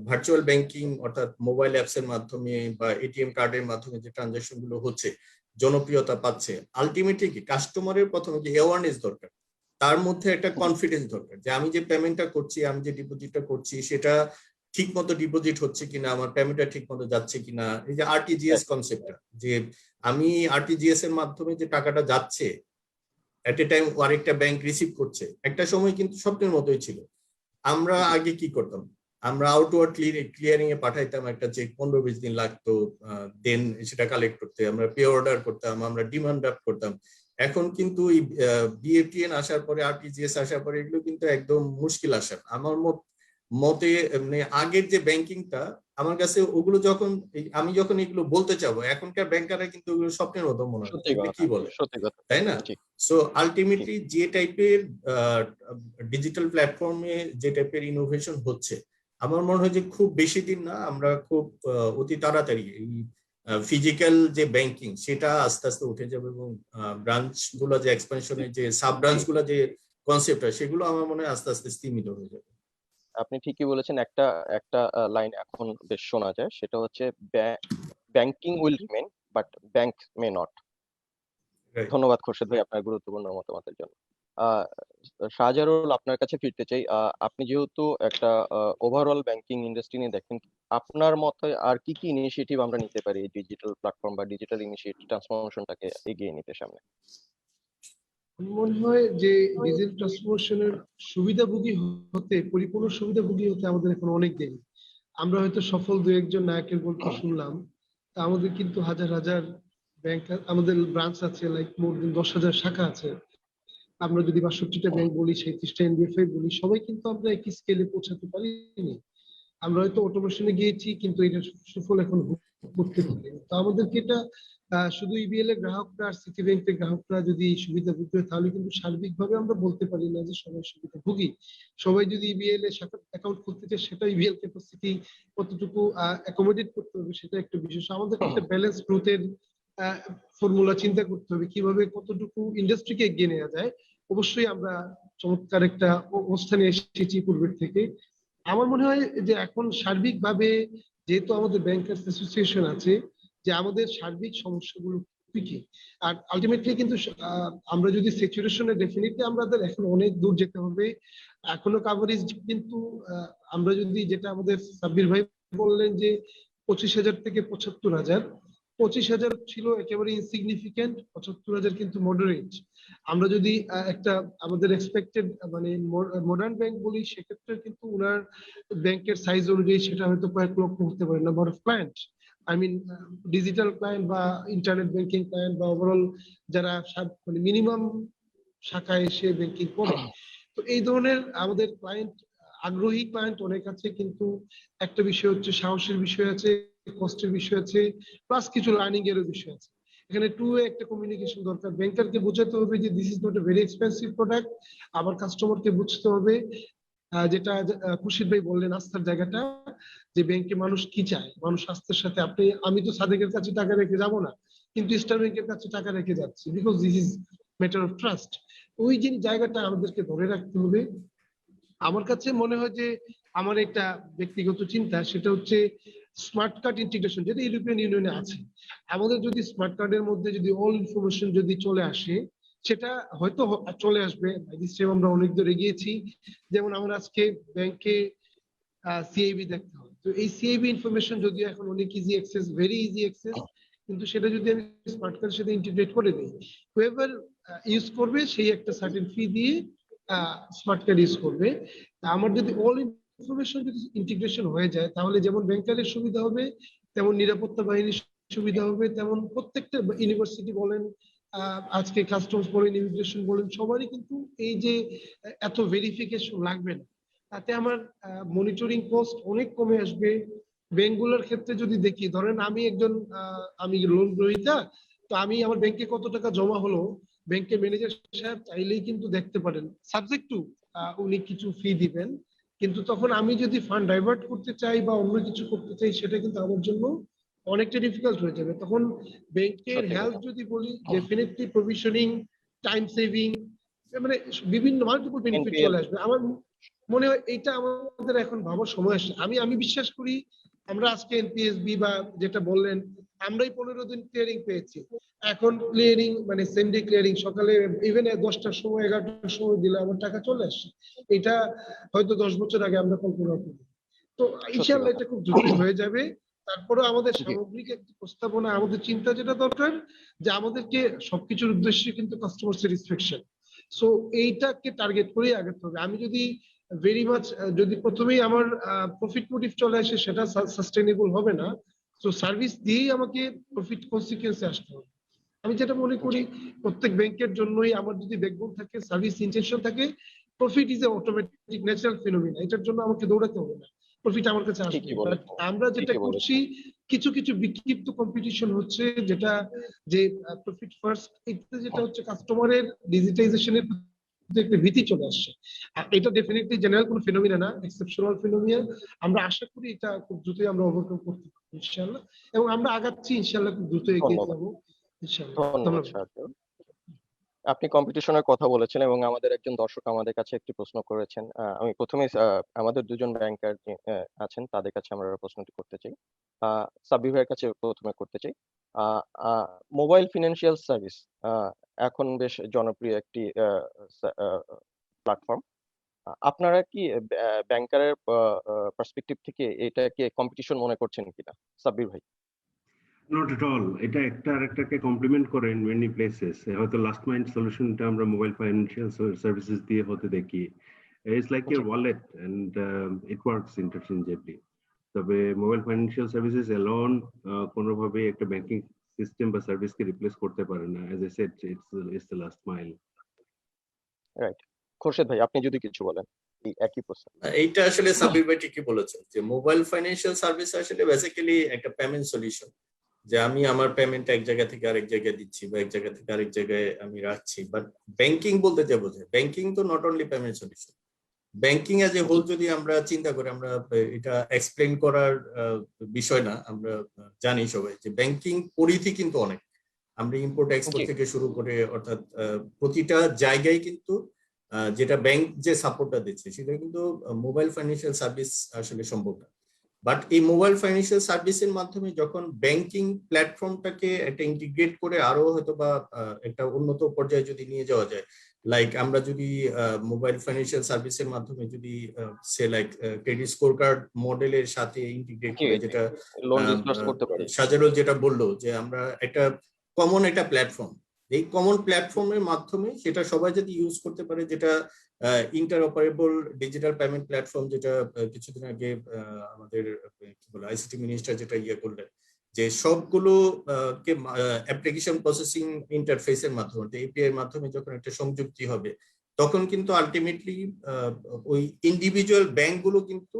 ভার্চুয়াল ব্যাংকিং অর্থাৎ মোবাইল অ্যাপস এর মাধ্যমে বা এটিএম কার্ডের মাধ্যমে যে ট্রানজাকশন গুলো হচ্ছে, জনপ্রিয়তা পাচ্ছে। আলটিমেটলি কি কাস্টমারের প্রথমে যে অ্যাওয়ারনেস দরকার, তার মধ্যে একটা কনফিডেন্স দরকার যে আমি যে পেমেন্টটা করছি, আমি যে ডিপোজিটটা করছি, সেটা ঠিক মতো ডিপোজিট হচ্ছে কিনা, আমার পেমেন্টটা ঠিক মতো যাচ্ছে কিনা। এই যে আরটিজিএস কনসেপ্টটা, যে আমি আরটিজিএস এর মাধ্যমে যে টাকাটা যাচ্ছে এট এ টাইম আরেকটা ব্যাংক রিসিভ করছে, একটা সময় কিন্তু স্বপ্নের মতোই ছিল। আমরা আগে কি করতাম, আমরা আউটওয়ার্ড ক্লিয়ারিং এ পাঠাইতাম একটা চেক, 15-20 দিন লাগতো, দেন সেটা কালেক্ট করতে, আমরা পে অর্ডার করতাম, আমরা ডিমান্ড ড্রাফট করতাম। এখন কিন্তু এই বিএফটিএন আসার পরে, আরটিজিএস আসার পরে এগুলো কিন্তু একদম মুশকিল আসার আমার মতে। মানে আগের যে ব্যাংকিংটা আমার কাছে, ওগুলো যখন আমি যখন এগুলো বলতে চাবো, এখনকার ব্যাংকাররা কিন্তু ওগুলো স্বপ্নের মতো মনে হয়, কি বলে, তাই না? সো আলটিমেটলি যে টাইপের ডিজিটাল প্ল্যাটফর্মে যে টাইপের ইনোভেশন হচ্ছে, আমার মনে হয় যে খুব বেশি দিন না, আমরা খুব অতি তাড়াতাড়ি এই ফিজিক্যাল যে ব্যাংকিং সেটা আস্তে আস্তে উঠে যাবে এবং ব্রাঞ্চ গুলো যে এক্সপেনশনের যে সাব ব্রাঞ্চ গুলো যে কনসেপ্ট, সেগুলো আমার মনে হয় আস্তে আস্তে স্তীমিত হয়ে যাবে। আপনি ঠিকই বলেছেন। একটা একটা লাইন এখন বেশ শোনা যায়, সেটা হচ্ছে banking will remain but bank may not. Right. ধন্যবাদ খোরশেদ ভাই আপনার গুরুত্বপূর্ণ মতামতের জন্য। আহ, শাহজারুল, আপনার কাছে ফিরতে চাই। আপনি যেহেতু একটা ওভারঅল ব্যাংকিং ইন্ডাস্ট্রি নিয়ে দেখেন, আপনার মতে আর কি কি ইনিশিয়েটিভ আমরা নিতে পারি ডিজিটাল প্ল্যাটফর্ম বা ডিজিটাল ইনিশিয়েটিভ ট্রান্সফরমেশনটাকে এগিয়ে নিতে সামনে? আমার মনে হয় যে ডিজিটাল ট্রান্সফরমেশনের সুবিধাভোগী হতে, পরিপূর্ণ সুবিধাভোগী হতে আমাদের এখন অনেক দেরি। আমরা হয়তো সফল দু একজন নায়কের গল্প শুনলাম, তা আমাদের কিন্তু হাজার হাজার ব্যাংক, আমাদের ব্রাঞ্চ আছে, লাইক মোর দেন 10,000 শাখা আছে। আমরা যদি 62টা ব্যাংক বলি, 37টা এনবিএফআই বলি, সবাই কিন্তু আমরা একই স্কেলে পৌঁছাতে পারিনি। আমরা হয়তো অটোমেশনে গিয়েছি, কিন্তু এটা সুফল এখন ভোগ করতে পারিনি। তো আমাদেরকে এটা শুধু ইবিএল এর গ্রাহকরা আর সিটি ব্যাংকের গ্রাহকরা যদি সুবিধাভোগী হয়, তাহলে কিন্তু সার্বিকভাবে আমরা বলতে পারি না যে সবাই সুবিধাভোগী। সবাই যদি ইবিএল এর শাখা অ্যাকাউন্ট খুলতে চায়, সেটা ইবিএল ক্যাপাসিটি কতটুকু অ্যাকোমোডেট করতে হবে, সেটা একটা বিষয়। So আমাদেরকে একটা ব্যালেন্স গ্রোথের ফর্মুলা চিন্তা করতে হবে, কিভাবে কতটুকু ইন্ডাস্ট্রিকে এগিয়ে নেওয়া যায়। অবশ্যই আমরা চমৎকার একটা অবস্থানে এসেছি পূর্বের থেকে। আমার মনে হয় যে এখন সার্বিকভাবে, যেহেতু আমাদের ব্যাংকার্স অ্যাসোসিয়েশন আছে, যে আমাদের সার্বিক সমস্যাগুলো কি কি। আর আলটিমেটলি কিন্তু আমরা যদি স্যাচুরেশনে, ডেফিনেটলি আমাদের এখন অনেক দূর যেতে হবে। এখনো কাভারেজ কিন্তু আমরা যদি, যেটা আমাদের সাব্বির ভাই বললেন যে 25,000 থেকে 75,000, 25,000 ছিল একেবারে ইনসিগনিফিকেন্ট, 75,000 কিন্তু মডারেট। আমরা যদি একটা আমাদের এক্সপেক্টেড মানে মডার্ন ব্যাংক বলি, সেক্ষেত্রে কিন্তু ওনার ব্যাংকের সাইজ অনুযায়ী সেটা হয়তো কয়েক লক্ষ হতে পারে, number of client. I mean digital client বা ইন্টারনেট ব্যাংকিং ক্লায়েন্ট বা ওভারঅল যারা মানে মিনিমাম শাখায় এসে ব্যাংকিং করে। তো এই ধরনের আমাদের ক্লায়েন্ট, আগ্রহী ক্লায়েন্ট অনেক আছে, কিন্তু একটা বিষয় হচ্ছে সাহসের বিষয় আছে, কষ্টের বিষয় আছে, প্লাস কিছু লার্নিং এরও বিষয় আছে। এখানে টু ওয়ে একটা কমিউনিকেশন দরকার। ব্যাংকারকে বোঝাতে হবে যে this is not a very expensive product. আবার কাস্টমারকে বুঝতে হবে, যেটা খুরশিদ ভাই বললেন, আস্থার জায়গাটা, যে ব্যাংকে মানুষ কি চায়। মানুষ আস্থার সাথে, আমি তো সাদেকের কাছে টাকা রেখে যাব না, কিন্তু ইস্টার ব্যাংকের কাছে টাকা রেখে যাচ্ছি, because this is matter of trust. ওই যে জায়গাটা আমাদেরকে ধরে রাখতে হবে। আমার কাছে মনে হয় যে আমার একটা ব্যক্তিগত চিন্তা, সেটা হচ্ছে স্মার্ট কার্ড ইন্টিগ্রেশন, যেটা ইউরোপিয়ান ইউনিয়নে আছে। আমাদের যদি স্মার্ট কার্ডের মধ্যে যদি অল ইনফরমেশন যদি চলে আসে, সেটা হয়তো চলে আসবে। আমরা অনেক দূর এগিয়েছি। যেমন আমরা আজকে ব্যাংকে সিআইবি দেখতে হয়, তো এই সিআইবি ইনফরমেশন যদিও এখন অনেক easy access, very easy access, কিন্তু সেটা যদি আমি স্মার্ট কার্ডের সাথে ইন্টিগ্রেট করে দিই, হুএভার ইউজ করবে সেই একটা সার্টেন ফি দিয়ে স্মার্ট কার্ড ইউজ করবে। আমার যদি অল ইনফরমেশন যদি ইন্টিগ্রেশন হয়ে যায়, তাহলে যেমন ব্যাংকারের সুবিধা হবে, তেমন নিরাপত্তা বাহিনীর সুবিধা হবে, তেমন প্রত্যেকটা ইউনিভার্সিটি বলেন, আজকে কাস্টমস বলেন, ইমিগ্রেশন বলেন, সবারই কিন্তু এই যে এত ভেরিফিকেশন লাগবে না। তাতে আমার মনিটরিং কস্ট অনেক কমে আসবে। ব্যাংকগুলোর ক্ষেত্রে যদি দেখি, ধরেন আমি একজন আমি লোন গ্রহীতা, তো আমি আমার ব্যাংকে কত টাকা জমা হলো, ব্যাংকের ম্যানেজার সাহেব চাইলেই কিন্তু দেখতে পারেন, সাবজেক্ট টু উনি কিছু ফি দিবেন। কিন্তু তখন আমি যদি ফান্ড ডাইভার্ট করতে চাই বা অন্য কিছু করতে চাই, সেটা কিন্তু আমার জন্য অনেকটা ডিফিকাল্ট হয়ে যাবে। তখন ব্যাংকের সত্যি হেল্প কথা। যদি বলি, ডেফিনেটলি প্রভিশনিং, টাইম সেভিং, মানে বিভিন্ন মাল্টিপল বেনিফিট এনপিএল। চলে আসবে। আমার মনে হয় এটা আমাদের এখন ভাবার সময় আসছে। আমি বিশ্বাস করি, আমরা আজকে এনপিএসবি বা যেটা বললেন, আমরাই 15 দিন ক্লিয়ারিং পেয়েছি। এখন ক্লিয়ারিং মানে সেম ডে ক্লিয়ারিং, সকালে ইভেন 10টার সময় 11টার সময় দিলে আমার টাকা চলে আসে। এটা হয়তো 10 বছর আগে আমরা কল্পনা করি। তো সত্যি ইনশাআল্লাহ কথা। এটা খুব দ্রুতই হয়ে যাবে। তারপরে আমাদের জি। সামগ্রিক একটা প্রস্তাবনা, আমাদের চিন্তা যেটা দরকার, যে আমাদেরকে সবকিছুর উদ্দেশ্যে কিন্তু কাস্টমার স্যাটিসফ্যাকশন। সো এইটাকে টার্গেট করেই আগাতে হবে। আমি যদি ভেরি মাচ যদি প্রথমেই আমার প্রফিট মোটিভ চলে আসে, সেটা সাস্টেনেবল হবে না। সো সার্ভিস দিয়েই আমাকে প্রফিট কনসিকুয়েন্সে আসতে হবে। আমি যেটা মনে করি, জি। প্রত্যেক ব্যাংকের জন্যই আমার যদি ব্যাকবোন থাকে, সার্ভিস ইন্টেনশন থাকে, profit is a automatic natural phenomena. এটার জন্য আমাকে দৌড়াতে হবে না, প্রফিট আমার কাছে আসবে। ঠিকই বাট বলেছেন। আমরা যেটা ঠিকই করছি, বলেছেন। কিছু কিছু বিক্ষিপ্ত কম্পিটিশন হচ্ছে, যেটা যে প্রফিট ফার্স্ট, এটা যেটা হচ্ছে কাস্টমারের ডিজিটাইজেশনের একটা ভীতি চলে আসছে। এটা ডেফিনেটলি জেনারেল কোনো ফিনোমিনা না, এক্সেপশনাল ফিনোমিনা। আমরা আশা করি এটা খুব দ্রুতই আমরা ওভারকাম করতে পারবো ইনশাআল্লাহ, এবং আমরা আগাচ্ছি ইনশাআল্লাহ, খুব দ্রুত এগিয়ে ধন্যবাদ। যাবো ইনশাআল্লাহ। ধন্যবাদ ধন্যবাদ। শাহজাহান। আপনি কম্পিটিশনের কথা বলেছেন এবং আমাদের একজন দর্শক আমাদের কাছে একটি প্রশ্ন করেছেন। আমি প্রথমে আমাদের দুজন ব্যাংকার আছেন, তাদের কাছে আমরা প্রশ্নটি করতে চাই। সাব্বির ভাইয়ের কাছে প্রথমে করতে চাই। মোবাইল ফিনান্সিয়াল সার্ভিস এখন বেশ জনপ্রিয় একটি প্ল্যাটফর্ম। আপনারা কি ব্যাংকারের পার্সপেক্টিভ থেকে এটাকে কম্পিটিশন মনে করছেন কিনা, সাব্বির ভাই? নট এট অল, এটা একটা আরেকটাকে কমপ্লিমেন্ট করে ইন মেনি প্লেসেস। হয়তো লাস্ট মাইল সলিউশনটা আমরা মোবাইল ফাইন্যান্সিয়াল সার্ভিসেস দিয়ে হতে দেখি, it's like your wallet and it works interchangeably. তবে মোবাইল ফাইন্যান্সিয়াল সার্ভিসেস অ্যালোন কোনোভাবে একটা ব্যাংকিং সিস্টেম বা সার্ভিসকে রিপ্লেস করতে পারে না। As I said, it's the last mile. Right. Khorshed ভাই, আপনি যদি কিছু বলেন এই একই প্রশ্ন। এইটা আসলে সাব্বির ভাই ঠিকই বলেছেন যে মোবাইল ফাইন্যান্সিয়াল সার্ভিস আসলে বেসিক্যালি একটা পেমেন্ট সলিউশন, যে আমি আমার পেমেন্ট এক জায়গা থেকে আরেক জায়গায় দিচ্ছি বা এক জায়গা থেকে আরেক জায়গায় আমি রাখছি। বাট ব্যাংকিং বলতে যা বোঝায়, ব্যাংকিং তো not only payment solution. Banking as a whole যদি আমরা চিন্তা করি, আমরা এটা এক্সপ্লেন করার বিষয় না, আমরা জানি সবাই যে ব্যাংকিং পরিধি কিন্তু অনেক। আমরা ইম্পোর্ট এক্সপোর্ট থেকে শুরু করে অর্থাৎ প্রতিটা জায়গায় কিন্তু যেটা ব্যাংক যে সাপোর্টটা দিচ্ছে সেটা কিন্তু মোবাইল ফাইন্যান্সিয়াল সার্ভিস আসলে সম্ভব না। বাট এই মোবাইল ফাইন্যান্সিয়াল সার্ভিসের মাধ্যমে যখন ব্যাংকিং প্ল্যাটফর্মটাকে একটা ইন্টিগ্রেট করে আরো হয়তো বা একটা উন্নত পর্যায়ে যদি নিয়ে যাওয়া যায়, লাইক আমরা যদি মোবাইল ফাইন্যান্সিয়াল সার্ভিসের মাধ্যমে যদি সে লাইক ক্রেডিট স্কোর কার্ড মডেলের সাথে ইন্টিগ্রেট করে, যেটা লোন ডিসবার্স করতে পারি। সাজারুল যেটা বললো যে আমরা একটা কমন একটা প্ল্যাটফর্ম, এই কমন প্ল্যাটফর্মের মাধ্যমে সেটা সবাই যদি ইউজ করতে পারে, যেটা ইন্টারঅপারেবল ডিজিটাল পেমেন্ট প্ল্যাটফর্ম, যেটা কিছুদিন আগে আমাদের কি বলে আইসিটি মিনিস্টার যেটা ইয়ে করলেন, যে সবগুলো কে অ্যাপ্লিকেশন প্রসেসিং ইন্টারফেসের মাধ্যমে এপিআই এর মাধ্যমে যখন একটা সংযুক্তি হবে, তখন কিন্তু আলটিমেটলি ওই ইন্ডিভিজুয়াল ব্যাংকগুলো কিন্তু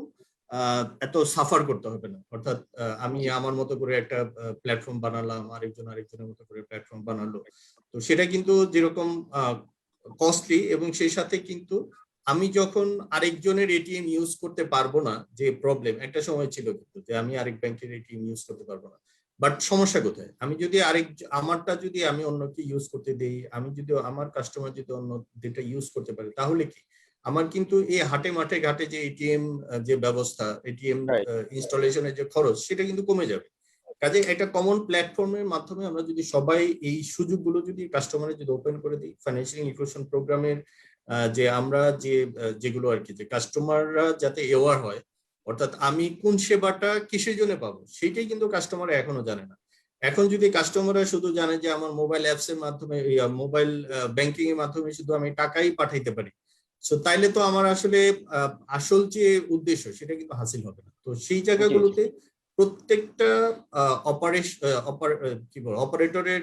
এত সাফার করতে হবে না। অর্থাৎ আমি আমার মতো করে একটা প্ল্যাটফর্ম বানালাম, আরেকজনের মতো করে প্ল্যাটফর্ম বানালো, তো সেটা কিন্তু যেরকম কস্টলি, এবং সেই সাথে কিন্তু আমি যখন আরেকজনের এটিএম ইউজ করতে পারবো না, যে প্রবলেম একটা সময় ছিল কিন্তু যে আমি আরেক ব্যাংকের এটিএম ইউজ করতে পারবো না। বাট সমস্যা কোথায়, আমি যদি আমারটা যদি আমি অন্যকে ইউজ করতে দেই, আমি যদি আমার কাস্টমার যদি অন্য যেটা ইউজ করতে পারে, তাহলে কি আমার কিন্তু এই হাটে মাঠে ঘাটে যে এটিএম যে ব্যবস্থা, এটিএম ইনস্টলেশনের যে খরচ, সেটা কিন্তু কমে যাবে। কাজে একটা কমন প্ল্যাটফর্মের মাধ্যমে আমরা যদি সবাই এই সুযোগগুলো যদি কাস্টমারের যদি ওপেন করে দিই, ফাইন্যান্সিয়াল ইনক্লুশন প্রোগ্রামের যে আমরা যেগুলো আর কি, যে কাস্টমাররা যাতে অ্যাওয়ার হয়, অর্থাৎ আমি কোন সেবাটা কিসের জন্য পাবো সেটাই কিন্তু কাস্টমাররা এখনো জানে না। এখন যদি কাস্টমাররা শুধু জানে যে আমার মোবাইল অ্যাপস এর মাধ্যমে, মোবাইল ব্যাংকিং এর মাধ্যমে শুধু আমি টাকাই পাঠাইতে পারি, সো তাইলে তো আমার আসলে আসল যে উদ্দেশ্য সেটা কিন্তু হাসিল হবে না। তো সেই জায়গাগুলোতে প্রত্যেকটা অপারেটরের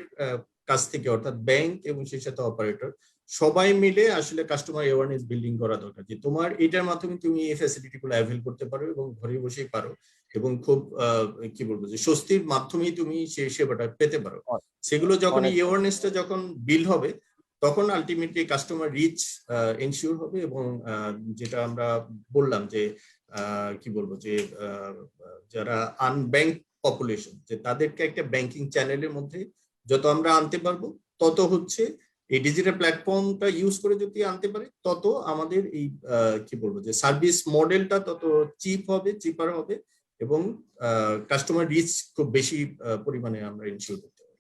কাছ থেকে, অর্থাৎ ব্যাংক এবং সেই সাথে অপারেটর সবাই মিলে আসলে কাস্টমার অ্যাওয়ারনেস বিল্ডিং করা দরকার, যে তোমার এটার মাধ্যমে তুমি এই ফ্যাসিলিটি গুলো অ্যাভেল করতে পারো এবং ঘরে বসেই পারো, এবং খুব কি বলবো যে স্বস্তির মাধ্যমেই তুমি সেই সেবাটা পেতে পারো। সেগুলো যখন অ্যাওয়ারনেসটা যখন বিল্ড হবে, তখন আলটিমেটলি কাস্টমার রিচ এনশিওর হবে, এবং যেটা আমরা বললাম যে কি বলবো যে যারা আনব্যাংক পপুলেশন, যে তাদেরকে একটা ব্যাংকিং চ্যানেলের মধ্যে যত আমরা আনতে পারবো, তত হচ্ছে এই ডিজিটাল প্ল্যাটফর্মটা ইউজ করে যদি আনতে পারে, তত আমাদের এই কি বলবো যে সার্ভিস মডেলটা তত চিপার হবে, এবং কাস্টমার রিচ খুব বেশি পরিমাণে আমরা এনশিওর করতে পারি।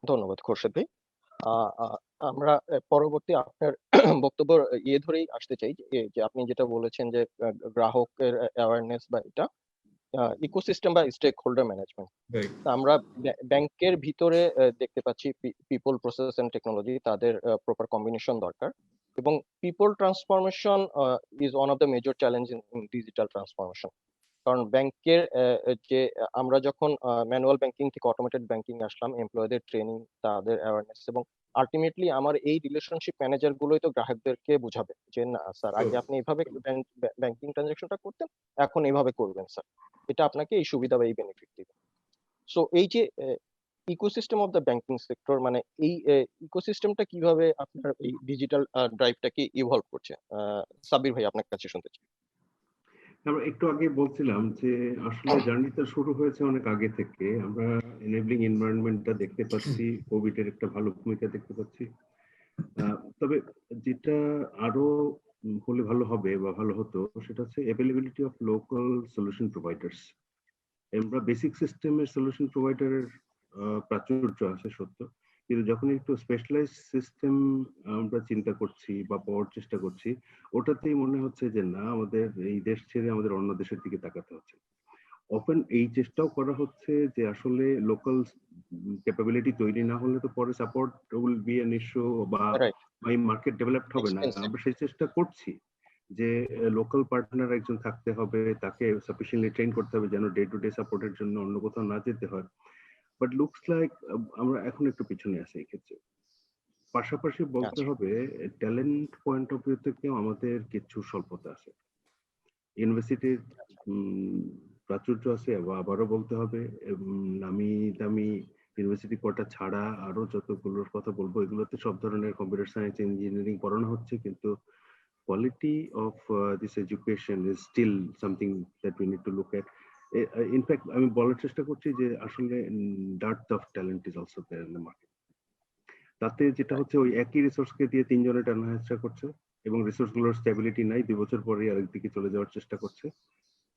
ধন্যবাদ খোরশেদ ভাই। আমরা পরবর্তী আপনার বক্তব্য ধরেই আসতে চাই, যে আপনি যেটা বলেছেন যে গ্রাহকের অ্যাওয়ারনেস বা এটা ইকোসিস্টেম বা স্টেক হোল্ডার ম্যানেজমেন্ট। আমরা ব্যাংকের ভিতরে দেখতে পাচ্ছি পিপল, প্রসেস এন্ড টেকনোলজি, তাদের প্রপার কম্বিনেশন দরকার, এবং people transformation is one of the major challenge in digital transformation. কারণ ব্যাংকের যে আমরা যখন ম্যানুয়াল ব্যাংকিং থেকে অটোমেটেড ব্যাংকিং আসলাম, এমপ্লয়ীদের ট্রেনিং, তাদের অ্যাওয়ারনেস, এবং আলটিমেটলি আমার এই রিলেশনশিপ ম্যানেজার গুলোই তো গ্রাহকদেরকে বুঝাবে যে না স্যার, আগে আপনি এইভাবে ব্যাংকিং ট্রানজাকশনটা করতেন, এখন এইভাবে করবেন স্যার, এটা আপনাকে এই সুবিধা বা এই বেনিফিট দিবে। সো এই যে ecosystem of the banking sector, মানে এই ইকোসিস্টেমটা কিভাবে আপনার এই ডিজিটাল ড্রাইভটাকে ইভলভ করছে, সাব্বির ভাই আপনার কাছে শুনতে চাই। আমরা একটু আগে বলছিলাম যে আসলে জার্নিটা শুরু হয়েছে অনেক আগে থেকে। আমরা এনেবলিং এনভায়রনমেন্টটা দেখতে পাচ্ছি, কোভিড এর একটা ভালো ভূমিকা দেখতে পাচ্ছি। তবে যেটা আরো হলে ভালো হবে বা ভালো হতো, সেটা হচ্ছে availability of local solution providers. আমরা বেসিক সিস্টেমের সলিউশন প্রোভাইডারের প্রাচুর্য আছে সত্য, কিন্তু যখন একটু স্পেশালাইজ সিস্টেম আমরা চিন্তা করছি বা পাওয়ার চেষ্টা করছি, ওটাতেই মনে হচ্ছে যে না, আমাদের এই দেশ ছেড়ে আমাদের অন্য দেশের দিকে তাকাতে হচ্ছে। অফেন এই চেষ্টাও করা হচ্ছে যে আসলে লোকাল ক্যাপাবিলিটি তৈরি না হলে তো পরে support will be an issue, বা রাইট, এই মার্কেট ডেভেলপড হবে না। এক্সপেন্সিভ। আমরা সেই চেষ্টা করছি যে লোকাল পার্টনার একজন থাকতে হবে, তাকে সাফিসিয়েন্টলি ট্রেন করতে হবে যেন ডে টু ডে সাপোর্টের জন্য অন্য কোথাও না যেতে হয়। বাট লুকস লাইক আমরা এখন একটু পিছনে আছি এই ক্ষেত্রে। পাশাপাশি বলতে আচ্ছা, হবে ট্যালেন্ট পয়েন্ট অফ ভিউ থেকেও আমাদের কিছু স্বল্পতা আছে। ইউনিভার্সিটির প্রাচুর্য আছে, আবারও বলতে হবে নামি দামি ইউনিভার্সিটি কোটা ছাড়া আরো যতগুলোর কথা বলবো, এগুলোতে সব ধরনের কম্পিউটার সায়েন্স, ইঞ্জিনিয়ারিং পড়ানো হচ্ছে, কিন্তু quality of this education is still something that we need to look at. In fact, আমি বলার চেষ্টা করছি যে আসলে dearth of talent is also there in the market. তাতে যেটা রাইট। হচ্ছে ওই একই রিসোর্সকে দিয়ে তিনজনে টানা হেঁচড়া করছে এবং রিসোর্স গুলোর স্টেবিলিটি নাই, 2 বছর পরে আরেক দিকে চলে যাওয়ার চেষ্টা করছে।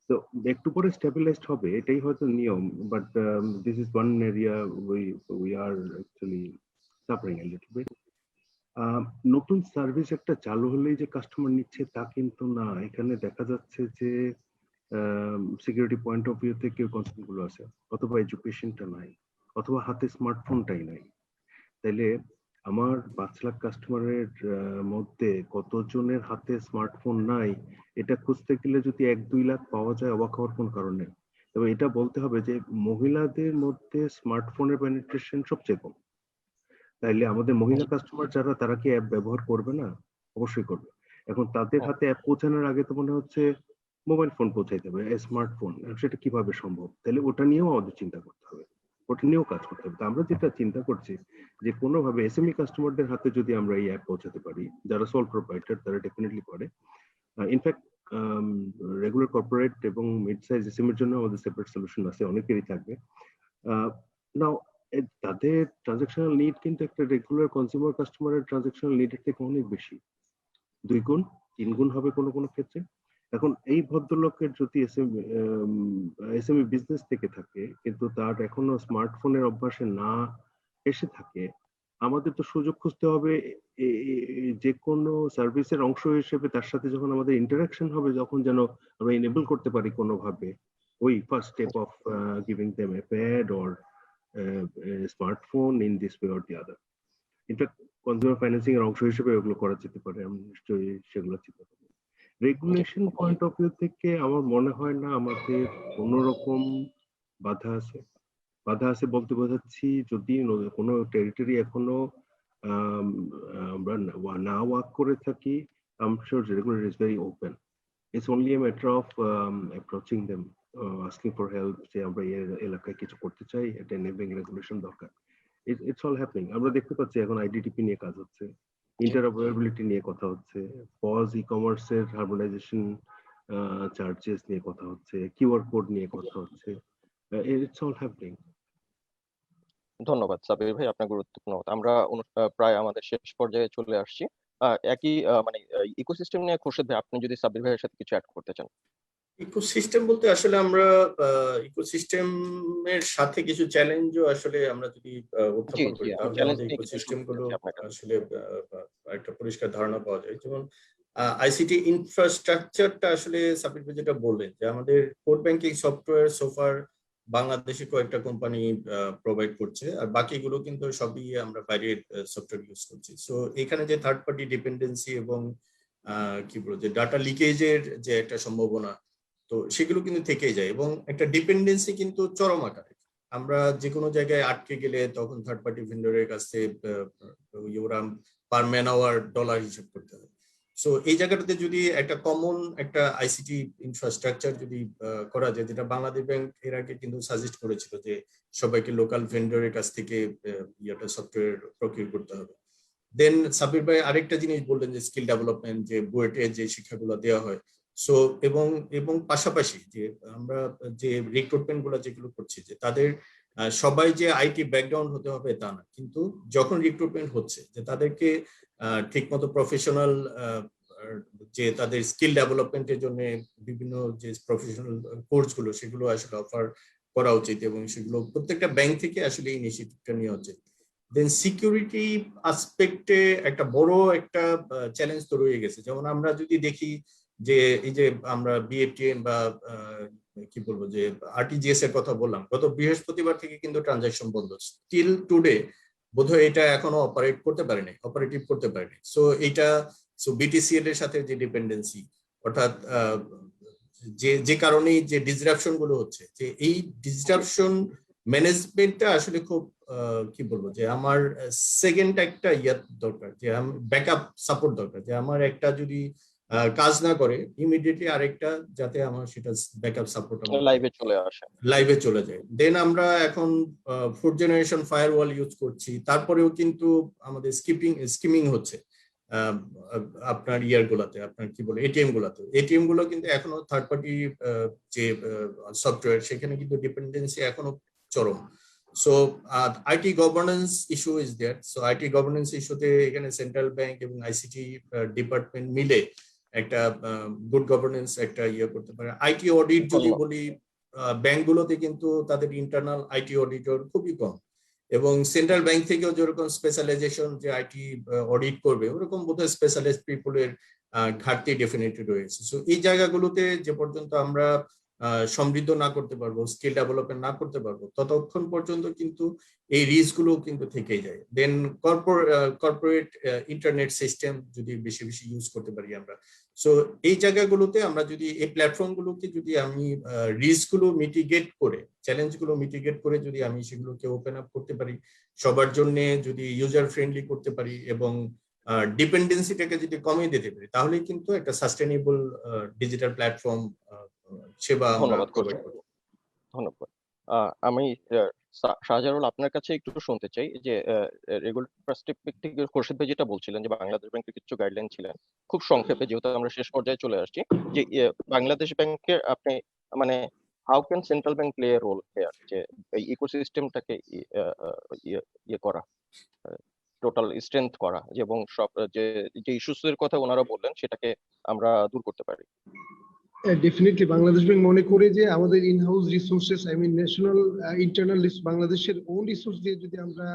তো একটু পরে স্টেবিলাইজড হবে, এটাই হয়তো নিয়ম। But this is one area we are actually suffering a little bit. নতুন সার্ভিস একটা চালু হলেই যে কাস্টমার নিচ্ছে তা কিন্তু না। এখানে দেখা যাচ্ছে যে সিকিউরিটি পয়েন্ট অফ ভিউ থেকে কনসার্ন গুলো আছে, অথবা এডুকেশনটা নাই, অথবা হাতে স্মার্টফোনটাই নাই। তাইলে আমার 5 লাখ কাস্টমারের মধ্যে কতজনের হাতে স্মার্টফোন নাই, এটা খুঁজতে গেলে যদি 1-2 লাখ পাওয়া যায়, অবাক হওয়ার কোন কারণ নেই। তবে এটা বলতে হবে যে মহিলাদের মধ্যে স্মার্টফোনের পেনিট্রেশন সবচেয়ে কম। তাইলে আমাদের মহিলা কাস্টমার যারা, তারা কি অ্যাপ ব্যবহার করবে না? অবশ্যই করবে। এখন তাদের হাতে অ্যাপ পৌঁছানোর আগে তো মনে হচ্ছে মোবাইল ফোন পৌঁছাইতে হবে, স্মার্টফোন। সেটা কিভাবে সম্ভব? তাহলে ওটা নিয়েও আমাদের চিন্তা করতে হবে, ওটা নিয়েও কাজ করতে হবে। তো আমরা যেটা চিন্তা করছি যে কোনোভাবে এসএমই কাস্টমারদের হাতে যদি আমরা এই অ্যাপ পৌঁছাতে পারি, যারা সোল প্রোপ্রাইটার তারা ডেফিনেটলি করে। ইনফ্যাক্ট রেগুলার কর্পোরেট এবং মিড সাইজ এসএমই এর জন্য আমাদের সেপারেট সলিউশন আছে, অনেকেরই থাকবে। নাও তাদের ট্রানজাকশনাল নিড কিন্তু একটা রেগুলার কনজিউমার কাস্টমারের ট্রানজাকশনাল নিডের থেকে অনেক বেশি, 2 গুণ 3 গুণ হবে কোনো কোনো ক্ষেত্রে। এখন এই ভদ্রলোকের যদি এসএমই বিজনেস থেকে থাকে কিন্তু তার এখনো স্মার্টফোনের অভ্যাসে না এসে থাকে, আমাদের তো সুযোগ খুঁজতে হবে যে কোনো সার্ভিসের অংশ হিসেবে তার সাথে যখন আমাদের ইন্টারাকশন হবে, যখন যেন আমরা এনেবল করতে পারি কোনোভাবে ওই first step of giving them A pad or smartphone in this way or the other. In fact consumer financing এর অংশ হিসেবে এগুলো করা যেতে পারে, আমি নিশ্চয়ই সেগুলো চিন্তা করব। রেগুলেশন পয়েন্ট অফ ভিউ থেকে আমার মনে হয় না আমাদের কোনো রকম বাধা আছে। বাধা আছে বলতে বোঝাচ্ছি, যদি কোনো টেরিটরি এখনো আমরা না ওয়ার্ক করে থাকি, I'm sure the regulator is very open. It's only a matter of approaching them, asking for help, যে আমরা এই এলাকায় কিছু করতে চাই, এটা এনেবলিং রেগুলেশন দরকার। It's all happening. আমরা দেখতে পাচ্ছি এখন আইডিটিপি নিয়ে কাজ হচ্ছে, ইন্টারঅপারেবিলিটি নিয়ে কথা হচ্ছে, পজ ই-কমার্স এর হারমোনাইজেশন চার্জেস নিয়ে কথা হচ্ছে, কিউআর কোড নিয়ে কথা হচ্ছে। It's all happening. ধন্যবাদ সাবির ভাই, আপনার গুরুত্বপূর্ণ কথা। আমরা প্রায় আমাদের শেষ পর্যায়ে চলে আসছি। একই মানে ইকোসিস্টেম নিয়ে খুরশেদ ভাই, আপনি যদি সাবির ভাইয়ের সাথে কিছু অ্যাড করতে চান। ইকোসিস্টেম বলতে আসলে আমরা ইকোসিস্টেমের সাথে কিছু চ্যালেঞ্জও আসলে আমরা যদি জি উত্থাপন জি, করি, আমি তাহলে চ্যালেঞ্জ আমাদের নিয়ে কিছু ইকোসিস্টেম শুনতে গুলো চাচ্ছি আপনার কাছে। আসলে একটা পরিষ্কার ধারণা পাওয়া যায়। যেমন আইসিটি ইনফ্রাস্ট্রাকচারটা আসলে সাবির ভাই যেটা বললেন যে আমাদের কোর ব্যাংকিং সফটওয়্যার সোফার বাংলাদেশে কয়েকটা কোম্পানি প্রোভাইড করছে, আর বাকিগুলো কিন্তু সবই আমরা বাইরের সফটওয়্যার ইউজ করছি। সো এখানে যে থার্ড পার্টি ডিপেন্ডেন্সি এবং কি বলবো যে ডাটা লিকেজের যে একটা সম্ভাবনা, তো সেগুলো কিন্তু থেকেই যায় এবং একটা ডিপেন্ডেন্সি কিন্তু চরম আকারে। আমরা যে কোনো জায়গায় আটকে গেলে তখন থার্ড পার্টি ভেন্ডরের কাছে ওরা পার ম্যান আওয়ার ডলার হিসাব করতে হয়। সো এই জায়গাটাতে যদি একটা কমন একটা আইসিটি ইনফ্রাস্ট্রাকচার যদি করা যায়, যেটা বাংলাদেশ ব্যাংক এর আগে কিন্তু সাজেস্ট করেছিল যে সবাইকে লোকাল ভেন্ডরের কাছ থেকে ইয়েটা সফটওয়্যার প্রকিউর করতে হবে। দেন সাবির ভাই আরেকটা জিনিস বললেন যে স্কিল ডেভেলপমেন্ট, যে বুয়েটে যে শিক্ষাগুলো দেওয়া হয়, সো এবং পাশাপাশি যে আমরা যে রিক্রুটমেন্ট গুলো যেগুলো করছি, যে তাদের সবাই যে আইটি ব্যাকগ্রাউন্ড হতে হবে তা না, কিন্তু যখন রিক্রুটমেন্ট হচ্ছে যে তাদেরকে ঠিকমতো প্রফেশনাল যে তাদের স্কিল ডেভেলপমেন্টের জন্য বিভিন্ন যে প্রফেশনাল কোর্স গুলো সেগুলো আসলে অফার করা উচিত এবং সেগুলো প্রত্যেকটা ব্যাংক থেকে আসলে ইনিশিয়েটিভটা নেওয়া উচিত। দেন সিকিউরিটি আসপেক্টে একটা বড় একটা চ্যালেঞ্জ তো রয়ে গেছে। যেমন আমরা যদি দেখি যে এই যে আমরা বিএফটিএন বা কি বলবো যে আরটিজিএস এর কথা বললাম, গত বৃহস্পতিবার থেকে কিন্তু ট্রানজাকশন বন্ধ, স্টিল টুডে বোধহয় এটা এখনো অপারেটিভ করতে পারেনি। সো এইটা বিটিসিএল এর সাথে যে ডিপেন্ডেন্সি, অর্থাৎ যে কারণেই যে ডিসরাপশন গুলো হচ্ছে, যে এই ডিসরাপশন ম্যানেজমেন্টটা আসলে খুব কি বলবো যে আমার সেকেন্ড একটা দরকার, যে ব্যাকআপ সাপোর্ট দরকার, যে আমার একটা যদি কাজ না করে ইমিডিয়েটলি আরেকটা যাতে আমার সেটা ব্যাকআপ সাপোর্ট লাইভে চলে যায়। দেন আমরা এখন 4th জেনারেশন ফায়ারওয়াল ইউজ করছি, তারপরেও কিন্তু আমাদের স্কিমিং হচ্ছে আপনার গুলাতে, আপনার কি বলে এটিএম গুলো কিন্তু এখনো থার্ড পার্টি যে সফটওয়্যার, সেখানে কিন্তু ডিপেন্ডেন্সি এখনো চরম। So IT governance issue is there. So IT governance ইস্যুতে এখানে সেন্ট্রাল ব্যাংক এবং আইসিটি ডিপার্টমেন্ট মিলে একটা গুড গভর্নেন্স একটা করতে পারে। আইটি অডিট যদি বলি, ব্যাংকগুলোতে কিন্তু তাদের ইন্টারনাল আইটি অডিটর খুবই কম, এবং সেন্ট্রাল ব্যাংক থেকেও যেরকম স্পেশালাইজেশন যে আইটি অডিট করবে, ওরকম বোধহয় স্পেশালাইজড পিপলের ঘাটতি ডেফিনেটলি রয়েছে। সো এই জায়গাগুলোতে যে পর্যন্ত আমরা সমৃদ্ধ না করতে পারবো, স্কিল ডেভেলপমেন্ট না করতে পারবো, ততক্ষণ পর্যন্ত কিন্তু এই রিস্ক গুলো কিন্তু থেকেই যায়। দেন কর্পোরেট ইন্টারনেট সিস্টেম যদি বেশি বেশি ইউজ করতে পারি আমরা, সো এই জায়গাগুলোতে আমরা যদি এই প্ল্যাটফর্ম গুলোকে যদি আমি রিস্ক গুলো মিটিগেট করে, চ্যালেঞ্জ গুলো মিটিগেট করে যদি আমি সেগুলোকে ওপেন আপ করতে পারি, সবার জন্য যদি ইউজার ফ্রেন্ডলি করতে পারি এবং ডিপেন্ডেন্সিটাকে যদি কমিয়ে দিতে পারি, তাহলে কিন্তু একটা সাস্টেনেবল ডিজিটাল প্ল্যাটফর্ম সেবা আমরা প্রোভাইড করব। ধন্যবাদ। আমি শাহজারুল আপনার কাছে একটু শুনতে চাই যে রেগুলেটরি পার্সপেক্টিভ থেকে খোরশেদ ভাই যেটা বলছিলেন যে বাংলাদেশ ব্যাংকের কিছু গাইডলাইন ছিলেন, খুব সংক্ষেপে যেহেতু আমরা শেষ পর্যায়ে চলে আসছি, যে বাংলাদেশ ব্যাংকের আপনি মানে how can central bank play a role here, যে এই ইকোসিস্টেমটাকে করা, টোটাল স্ট্রেংথ করা, এবং সব যে ইস্যুস এর কথা ওনারা বললেন সেটাকে আমরা দূর করতে পারি। ডেফিনেটলি বাংলাদেশ ব্যাংক মনে করে যে আমাদের in house resources, I mean national internal বাংলাদেশের ওন রিসোর্স দিয়ে যদি আমরা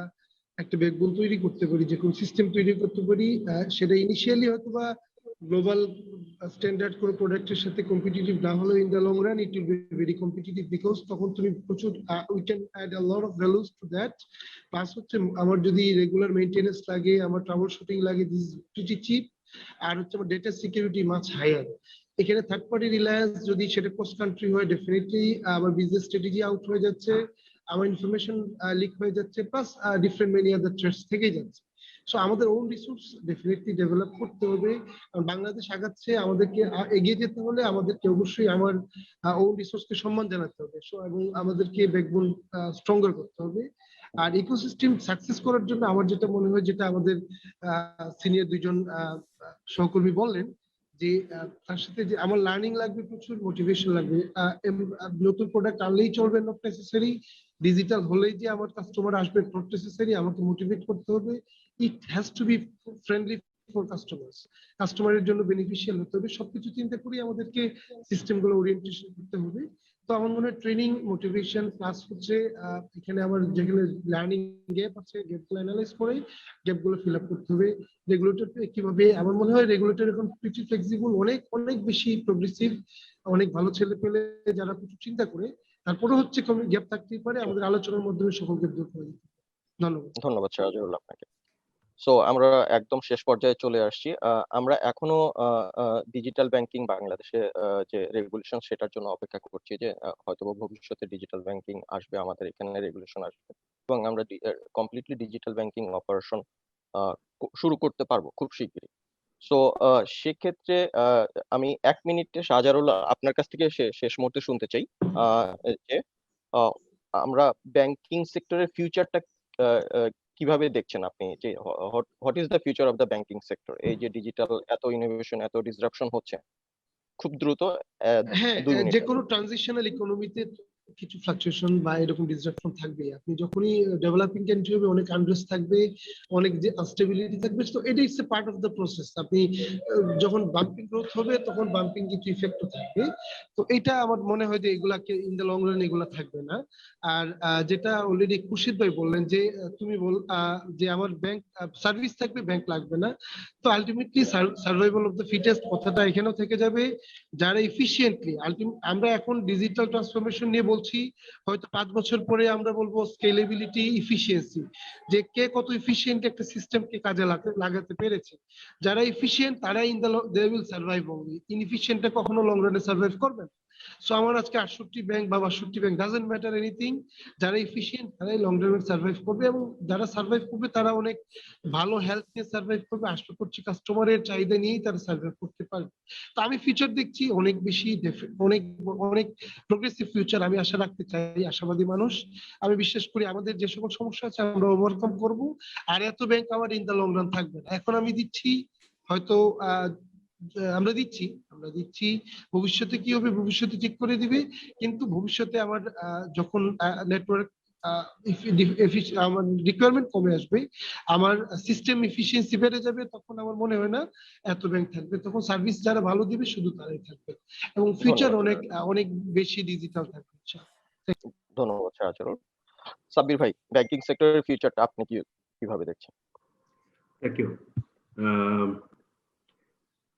একটা ব্যাকবোন তৈরি করতে পারি, যে কোন সিস্টেম তৈরি করতে পারি, সেটা ইনিশিয়ালি হয়তো বা গ্লোবাল স্ট্যান্ডার্ড কোনো প্রোডাক্টের সাথে কম্পিটিটিভ না হলেও in the long run it will be very competitive, because তখন তুমি প্রচুর we can add a lot of values to that. Plus হচ্ছে আমার যদি রেগুলার মেইনটেনেন্স লাগে, আমার ট্রাবল শুটিং লাগে, দিস প্রিটি চিপ। আর হচ্ছে আমার ডেটা সিকিউরিটি মাচ হায়ার। এখানে থার্ড পার্টি রিলায়েন্স যদি সেটা ক্রস কান্ট্রি হয়, ডেফিনেটলি আমার বিজনেস স্ট্র্যাটেজি আউট হয়ে যাচ্ছে, আমার ইনফরমেশন লিক হয়ে যাচ্ছে, plus different many other threats থেকেই যাচ্ছে। সো আমাদের ওন রিসোর্স ডেফিনেটলি ডেভেলপ করতে হবে। বাংলাদেশ আগাচ্ছে, আমাদেরকে এগিয়ে যেতে হলে আমাদেরকে অবশ্যই আমার ওন রিসোর্সকে সম্মান জানাতে হবে, এবং আমাদেরকে ব্যাকবোন স্ট্রঙ্গার করতে হবে। আর ইকোসিস্টেম সাকসেস করার জন্য আমার যেটা মনে হয়, যেটা আমাদের সিনিয়র দুইজন সহকর্মী বললেন, যে তার সাথে যে আমার লার্নিং লাগবে, প্রচুর মোটিভেশন লাগবে। নতুন প্রোডাক্ট আনলেই চলবে, নট নেসেসারি। ডিজিটাল হলেই যে আমার কাস্টমার আসবে, নট নেসেসারি। আমাকে মোটিভেট করতে হবে। It has to B friendly for customers, কাস্টমারের জন্য বেনিফিশিয়াল হতে হবে। সবকিছু চিন্তা করি আমাদেরকে সিস্টেম গুলো ওরিয়েন্টেশন করতে হবে। তো আমার মনে হয় ট্রেনিং, মোটিভেশন প্লাস হচ্ছে এখানে আমার যেখানে লার্নিং গ্যাপ আছে, গ্যাপগুলো অ্যানালাইজ করে গ্যাপগুলো ফিল আপ করতে হবে। রেগুলেটর কিভাবে, আমার মনে হয় রেগুলেটর এখন প্রিটি ফ্লেক্সিবল, অনেক অনেক বেশি প্রোগ্রেসিভ, অনেক ভালো ছেলে পেলে যারা প্রচুর চিন্তা করে। তারপরে হচ্ছে গ্যাপ থাকতেই পারে, আমাদের আলোচনার মাধ্যমে সকল গ্যাপ দূর করে দিতে। ধন্যবাদ। ধন্যবাদ শাহজারুল আপনাকে। সো আমরা একদম শেষ পর্যায়ে চলে আসছি। আমরা এখনো ডিজিটাল ব্যাংকিং বাংলাদেশে যে রেগুলেশন সেটার জন্য অপেক্ষা করছি, যে হয়তো ভবিষ্যতে ডিজিটাল ব্যাংকিং আসবে, আমাদের এখানে রেগুলেশন আসবে এবং আমরা কমপ্লিটলি ডিজিটাল ব্যাংকিং অপারেশন শুরু করতে পারবো খুব শীঘ্রই। সো সেক্ষেত্রে আমি 1 মিনিটে শাহজারুল আপনার কাছ থেকে শেষ মুহূর্তে শুনতে চাই যে আমরা ব্যাংকিং সেক্টরের ফিউচারটা কিভাবে দেখছেন আপনি, যে what is the future of the banking sector, এই যে ডিজিটাল এত ইনোভেশন, এত ডিসরাপশন হচ্ছে খুব দ্রুত। হ্যাঁ, 2 মিনিট। যে কোনো ট্রানজিশনাল ইকোনমিতে কিছু ফ্লাকচুয়েশন বা এরকম ডিসরাপশন থাকবে। আপনি যখনই ডেভেলপিং কান্ট্রি হবে অনেক আনরেস্ট থাকবে, অনেক যে আনস্টেবিলিটি থাকবে, তো এটা it's a part of the process. আপনি যখন বাম্পিং গ্রোথ হবে তখন বাম্পিং কিছু ইফেক্টও থাকবে। তো এটা আমার মনে হয় যে এগুলাকে ইন দ্য লং রান এগুলা থাকবে না। আর যেটা অলরেডি খুরশিদ ভাই বললেন যে তুমি বল যে আমার ব্যাংক সার্ভিস থাকবে, ব্যাংক লাগবে না। তো ultimately survival of the fittest কথাটা এখানেও থেকে যাবে। যারা এফিসিয়েন্টলি আমরা এখন ডিজিটাল ট্রান্সফরমেশন নিয়ে বলছি, হয়তো 5 বছর পরে আমরা বলবো স্কেলেবিলিটি, ইফিসিয়েন্সি, যে কে কত এফিসিয়েন্ট একটা সিস্টেমকে কাজে লাগাতে পেরেছে। যারা এফিসিয়েন্ট তারা in the they will survive only, ইনএফিসিয়েন্টটা কখনো লং রানে সার্ভাইভ করবে না। সো আমার আজকে 68 ব্যাংক বা 62 ব্যাংক ডাজন্ট ম্যাটার এনিথিং, যারা এফিসিয়েন্ট তারাই লং রানে সার্ভাইভ করবে, এবং যারা সার্ভাইভ করবে তারা অনেক ভালো হেলথ নিয়ে সার্ভাইভ করবে। আশা করছি কাস্টমারের চাহিদা নিয়েই তারা সার্ভাইভ করতে পারবে। তো আমি ফিউচার দেখছি অনেক বেশি, অনেক অনেক প্রোগ্রেসিভ ফিউচার আমি আশা রাখতে চাই, আশাবাদী মানুষ। আমি বিশ্বাস করি আমাদের যে সকল সমস্যা আছে আমরা ওভারকাম করব, আর এত ব্যাংক আমার ইন দ্য লং রান থাকবে না। এখন আমি দিচ্ছি, হয়তো আমরা দিচ্ছি, ভবিষ্যতে কি হবে ভবিষ্যতে ঠিক করে দিবে। কিন্তু ভবিষ্যতে আমার যখন নেটওয়ার্ক আমার রিকোয়ারমেন্ট কমে আসবে, আমার সিস্টেম এফিসিয়েন্সি বেড়ে যাবে, তখন আমার মনে হয় না এত ব্যাংক থাকবে। তখন সার্ভিস যারা ভালো দিবে শুধু তারাই থাকবে, এবং ফিউচার ধন্যবাদ। অনেক অনেক বেশি ডিজিটাল থাকবে। ধন্যবাদ শাহজালাল। সাব্বির ভাই, ব্যাংকিং সেক্টরের ফিউচারটা আপনি কিভাবে দেখছেন? Thank you.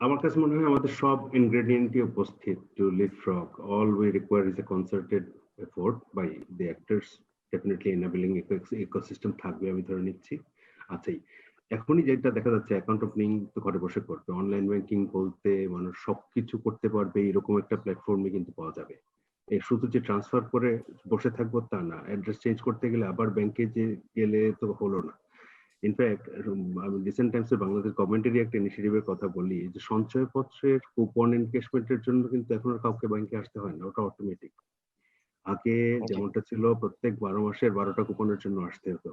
আমার কাছে মনে হয় আমাদের সব ইনগ্রেডিয়েন্টই উপস্থিত to leapfrog. All we require is a concerted effort by the actors. Definitely enabling ecosystem থাকবে আমি ধরে নিচ্ছি, আছেই। এখনই যেটা দেখা যাচ্ছে অ্যাকাউন্ট ওপেনিং তো ঘরে বসে করবে, অনলাইন ব্যাংকিং বলতে মানুষ সবকিছু করতে পারবে এরকম একটা প্ল্যাটফর্মে কিন্তু পাওয়া যাবে। শুধু যে ট্রান্সফার করে বসে থাকবো তা না, অ্যাড্রেস চেঞ্জ করতে গেলে আবার ব্যাংকে যে গেলে তো হলো না। ইনফ্যাক্ট আমি রিসেন্ট টাইমসে বাংলাদেশ গভর্নমেন্টেরই একটা ইনিশিয়েটিভের কথা বলি, যে সঞ্চয়পত্রের কুপন এনকেশমেন্টের জন্য কিন্তু এখন আর কাউকে ব্যাংকে আসতে হয় না, ওটা অটোমেটিক। আগে যেমনটা ছিল প্রত্যেক 12 মাসের 12টা কুপনের জন্য আসতে হতো।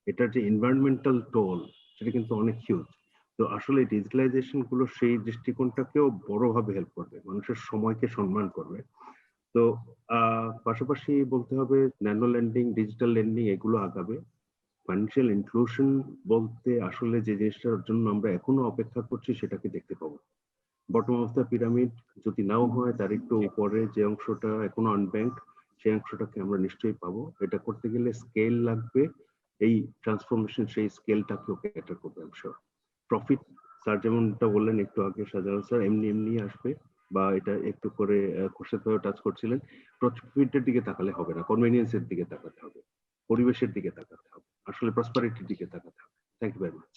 এটার যে এনভায়রনমেন্টাল টোল সেটা কিন্তু অনেক হিউজ। তো আসলে ডিজিটালাইজেশন গুলো সেই দৃষ্টিকোণটাকেও বড়ভাবে হেল্প করবে, মানুষের সময়কে সম্মান করবে। তো পাশাপাশি বলতে হবে ন্যানো ল্যান্ডিং, ডিজিটাল ল্যান্ডিং এগুলো আগাবে। ফাইন্যান্সিয়াল ইনক্লুশন বলতে আসলে যে জিনিসটার জন্য আমরা এখনো অপেক্ষা করছি সেটাকে দেখতে পাবো। বটম অফ দ্য পিরামিড যদি নাও হয়, তার একটু উপরে যে অংশটা এখনো আনব্যাংক, সেই অংশটাকে আমরা নিশ্চয়ই পাবো। এটা করতে গেলে স্কেল লাগবে, এই ট্রান্সফরমেশন সেই স্কেলটাকেও ক্যাটার করবে। প্রফিট স্যার যেমনটা বললেন একটু আগে শাহজালাল স্যার, এমনি আসবে, বা এটা একটু করে খোরশেদ ভাইও টাচ করছিলেন। প্রফিটের দিকে তাকালে হবে না, কনভেনিয়েন্সের দিকে তাকাতে হবে, পরিবেশের দিকে তাকাতে হবে, আসলে প্রসপারিটির দিকে তাকাতে হবে। Thank you very much.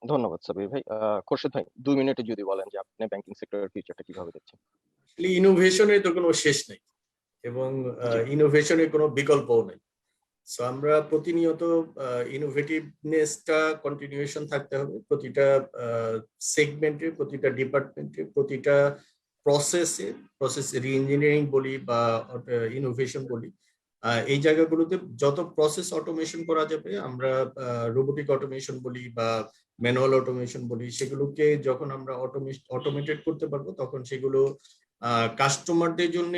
ধন্যবাদ সাব্বির ভাই। খোরশেদ ভাই, 2 মিনিটে যদি বলেন যে আপনি ব্যাংকিং সেক্টরের ফিউচারটা কিভাবে দেখছেন? ইনোভেশনের তো কোনো শেষ নেই, এবং জি। ইনোভেশনের কোনো বিকল্পও নেই। সো আমরা প্রতিনিয়ত ইনোভেটিভনেসটা কন্টিনিউয়েশন থাকতে হবে প্রতিটা সেগমেন্টে, প্রতিটা ডিপার্টমেন্টে, প্রতিটা প্রসেস রিইঞ্জিনিয়ারিং বলি বা ইনোভেশন বলি। এই জায়গাগুলোতে যত প্রসেস অটোমেশন করা যাবে, আমরা রোবোটিক অটোমেশন বলি বা ম্যানুয়াল অটোমেশন বলি, সেগুলোকে যখন আমরা অটোমেটেড করতে পারবো তখন সেগুলো কাস্টমারদের জন্য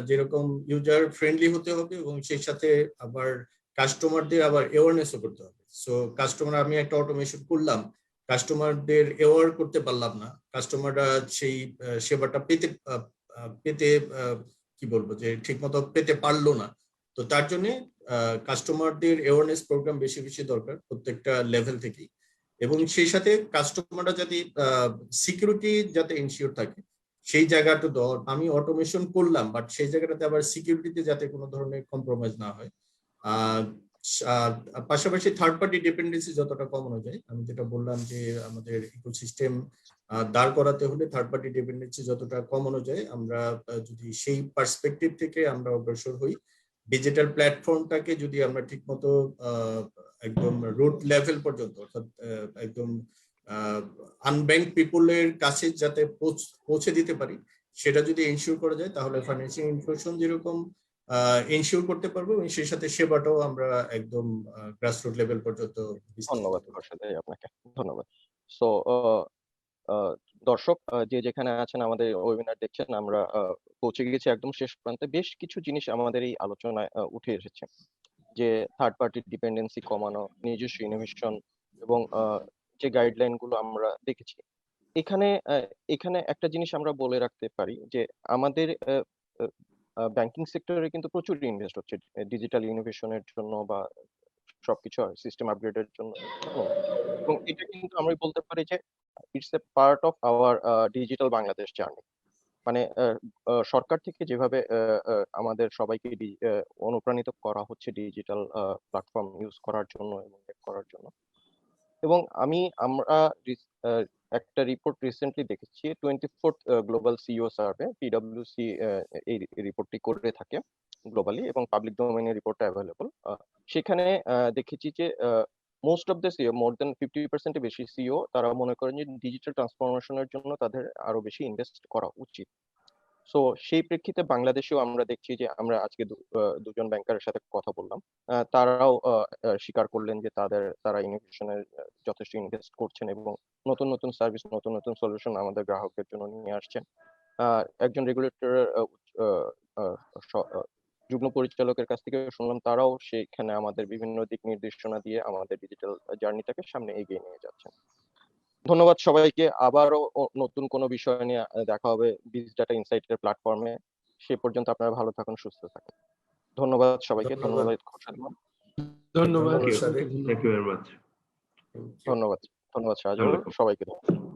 যেরকম ইউজার ফ্রেন্ডলি হতে হবে, এবং সেই সাথে আবার কাস্টমারদের আবার অ্যাওয়ারনেসও করতে হবে। সো কাস্টমার, আমি একটা অটোমেশন করলাম, কাস্টমারদের অ্যাওয়ার করতে পারলাম না, কাস্টমাররা সেই সেবাটা পেতে কি বলবো যে ঠিকমতো পেতে পারলো না। তো তার জন্য কাস্টমারদের অ্যাওয়ারনেস প্রোগ্রাম বেশি বেশি দরকার প্রত্যেকটা লেভেল থেকেই, এবং সেই সাথে কাস্টমাররা যাতে সিকিউরিটি যাতে ইনশিওর থাকে, সেই জায়গাটা আমি অটোমেশন করলাম, বাট সেই জায়গাটাতে আবার সিকিউরিটিতে যাতে কোনো ধরনের কম্প্রোমাইজ না হয়। পাশাপাশি থার্ড পার্টি ডিপেন্ডেন্সি যতটা কমানো যায়, আমি যেটা বললাম যে আমাদের ইকোসিস্টেম দাঁড় করাতে হলে থার্ড পার্টি ডিপেন্ডেন্সি যতটা কমানো যায়, আমরা যদি সেই পার্সপেক্টিভ থেকে আমরা অগ্রসর হই, ডিজিটাল প্ল্যাটফর্মটাকে যদি আমরা ঠিকমতো একদম রুট লেভেল পর্যন্ত, অর্থাৎ একদম আনব্যাংক পিপলের কাছে যাতে পৌঁছে দিতে পারি, সেটা যদি এনশিওর করা যায়, তাহলে ফাইন্যান্সিয়াল ইনক্লুশন যেরকম এনশিওর করতে পারবো, এবং সেই সাথে সেবাটাও আমরা একদম গ্রাসরুট লেভেল পর্যন্ত। ধন্যবাদ খোরশেদ ভাই আপনাকে, ধন্যবাদ। সো দর্শক যে যেখানে আছেন আমাদের ওয়েবিনার দেখছেন, আমরা পৌঁছে গেছি একদম শেষ প্রান্তে। বেশ কিছু জিনিস আমাদের এই আলোচনায় উঠে এসেছে, যে থার্ড পার্টি ডিপেন্ডেন্সি কমানো, নিজস্ব ইনোভেশন এবং যে গাইডলাইন গুলো আমরা দেখেছি। এখানে এখানে একটা জিনিস আমরা বলে রাখতে পারি যে আমাদের ব্যাংকিং সেক্টরে কিন্তু প্রচুর ইনভেস্ট হচ্ছে ডিজিটাল ইনোভেশনের জন্য বা সবকিছু সিস্টেম আপগ্রেডের জন্য। এবং এটা কিন্তু আমরা বলতে পারি যে it's a part of our digital Bangladesh journey. মানে সরকার থেকে যেভাবে আমাদের সবাইকে অনুপ্রাণিত করা হচ্ছে ডিজিটাল প্ল্যাটফর্ম ইউজ করার জন্য এবং করার জন্য। এবং আমরা একটা রিপোর্ট রিসেন্টলি দেখেছি, 24th গ্লোবাল সিইও সার্ভে, পিডব্লিউসি এই রিপোর্টটি করে থাকে গ্লোবালি এবং পাবলিক ডোমেইনে রিপোর্টটা অ্যাভেলেবল। সেখানে দেখেছি যে মোস্ট অফ দ্য সিইও, মোর দেন 50% বেশি সিইও তারা মনে করেন যে ডিজিটাল ট্রান্সফরমেশনের জন্য তাদের আরো বেশি ইনভেস্ট করা উচিত। সো সেই প্রেক্ষিতে বাংলাদেশেও আমরা দেখছি যে আমরা আজকে দুজন ব্যাংকারের সাথে কথা বললাম, তারাও স্বীকার করলেন যে তারা ইনোভেশনের যথেষ্ট ইনভেস্ট করছেন এবং নতুন নতুন সার্ভিস, নতুন নতুন সলিউশন আমাদের গ্রাহকের জন্য নিয়ে আসছেন। একজন রেগুলেটরের যুগ্ম পরিচালকের কাছ থেকে শুনলাম, তারাও সেখানে আমাদের বিভিন্ন দিক নির্দেশনা দিয়ে আমাদের ডিজিটাল জার্নিটাকে সামনে এগিয়ে নিয়ে যাচ্ছেন। ধন্যবাদ সবাইকে। আবারও নতুন কোনো বিষয় নিয়ে দেখা হবে বিজডাটা ইনসাইটের প্ল্যাটফর্মে। সে পর্যন্ত আপনারা ভালো থাকুন, সুস্থ থাকুন। ধন্যবাদ সবাইকে। ধন্যবাদ খোরশেদ ভাই। ধন্যবাদ। Sadek. Thank you very much. Thank you. ধন্যবাদ শাহজাহান, Welcome. সবাইকে ধন্যবাদ।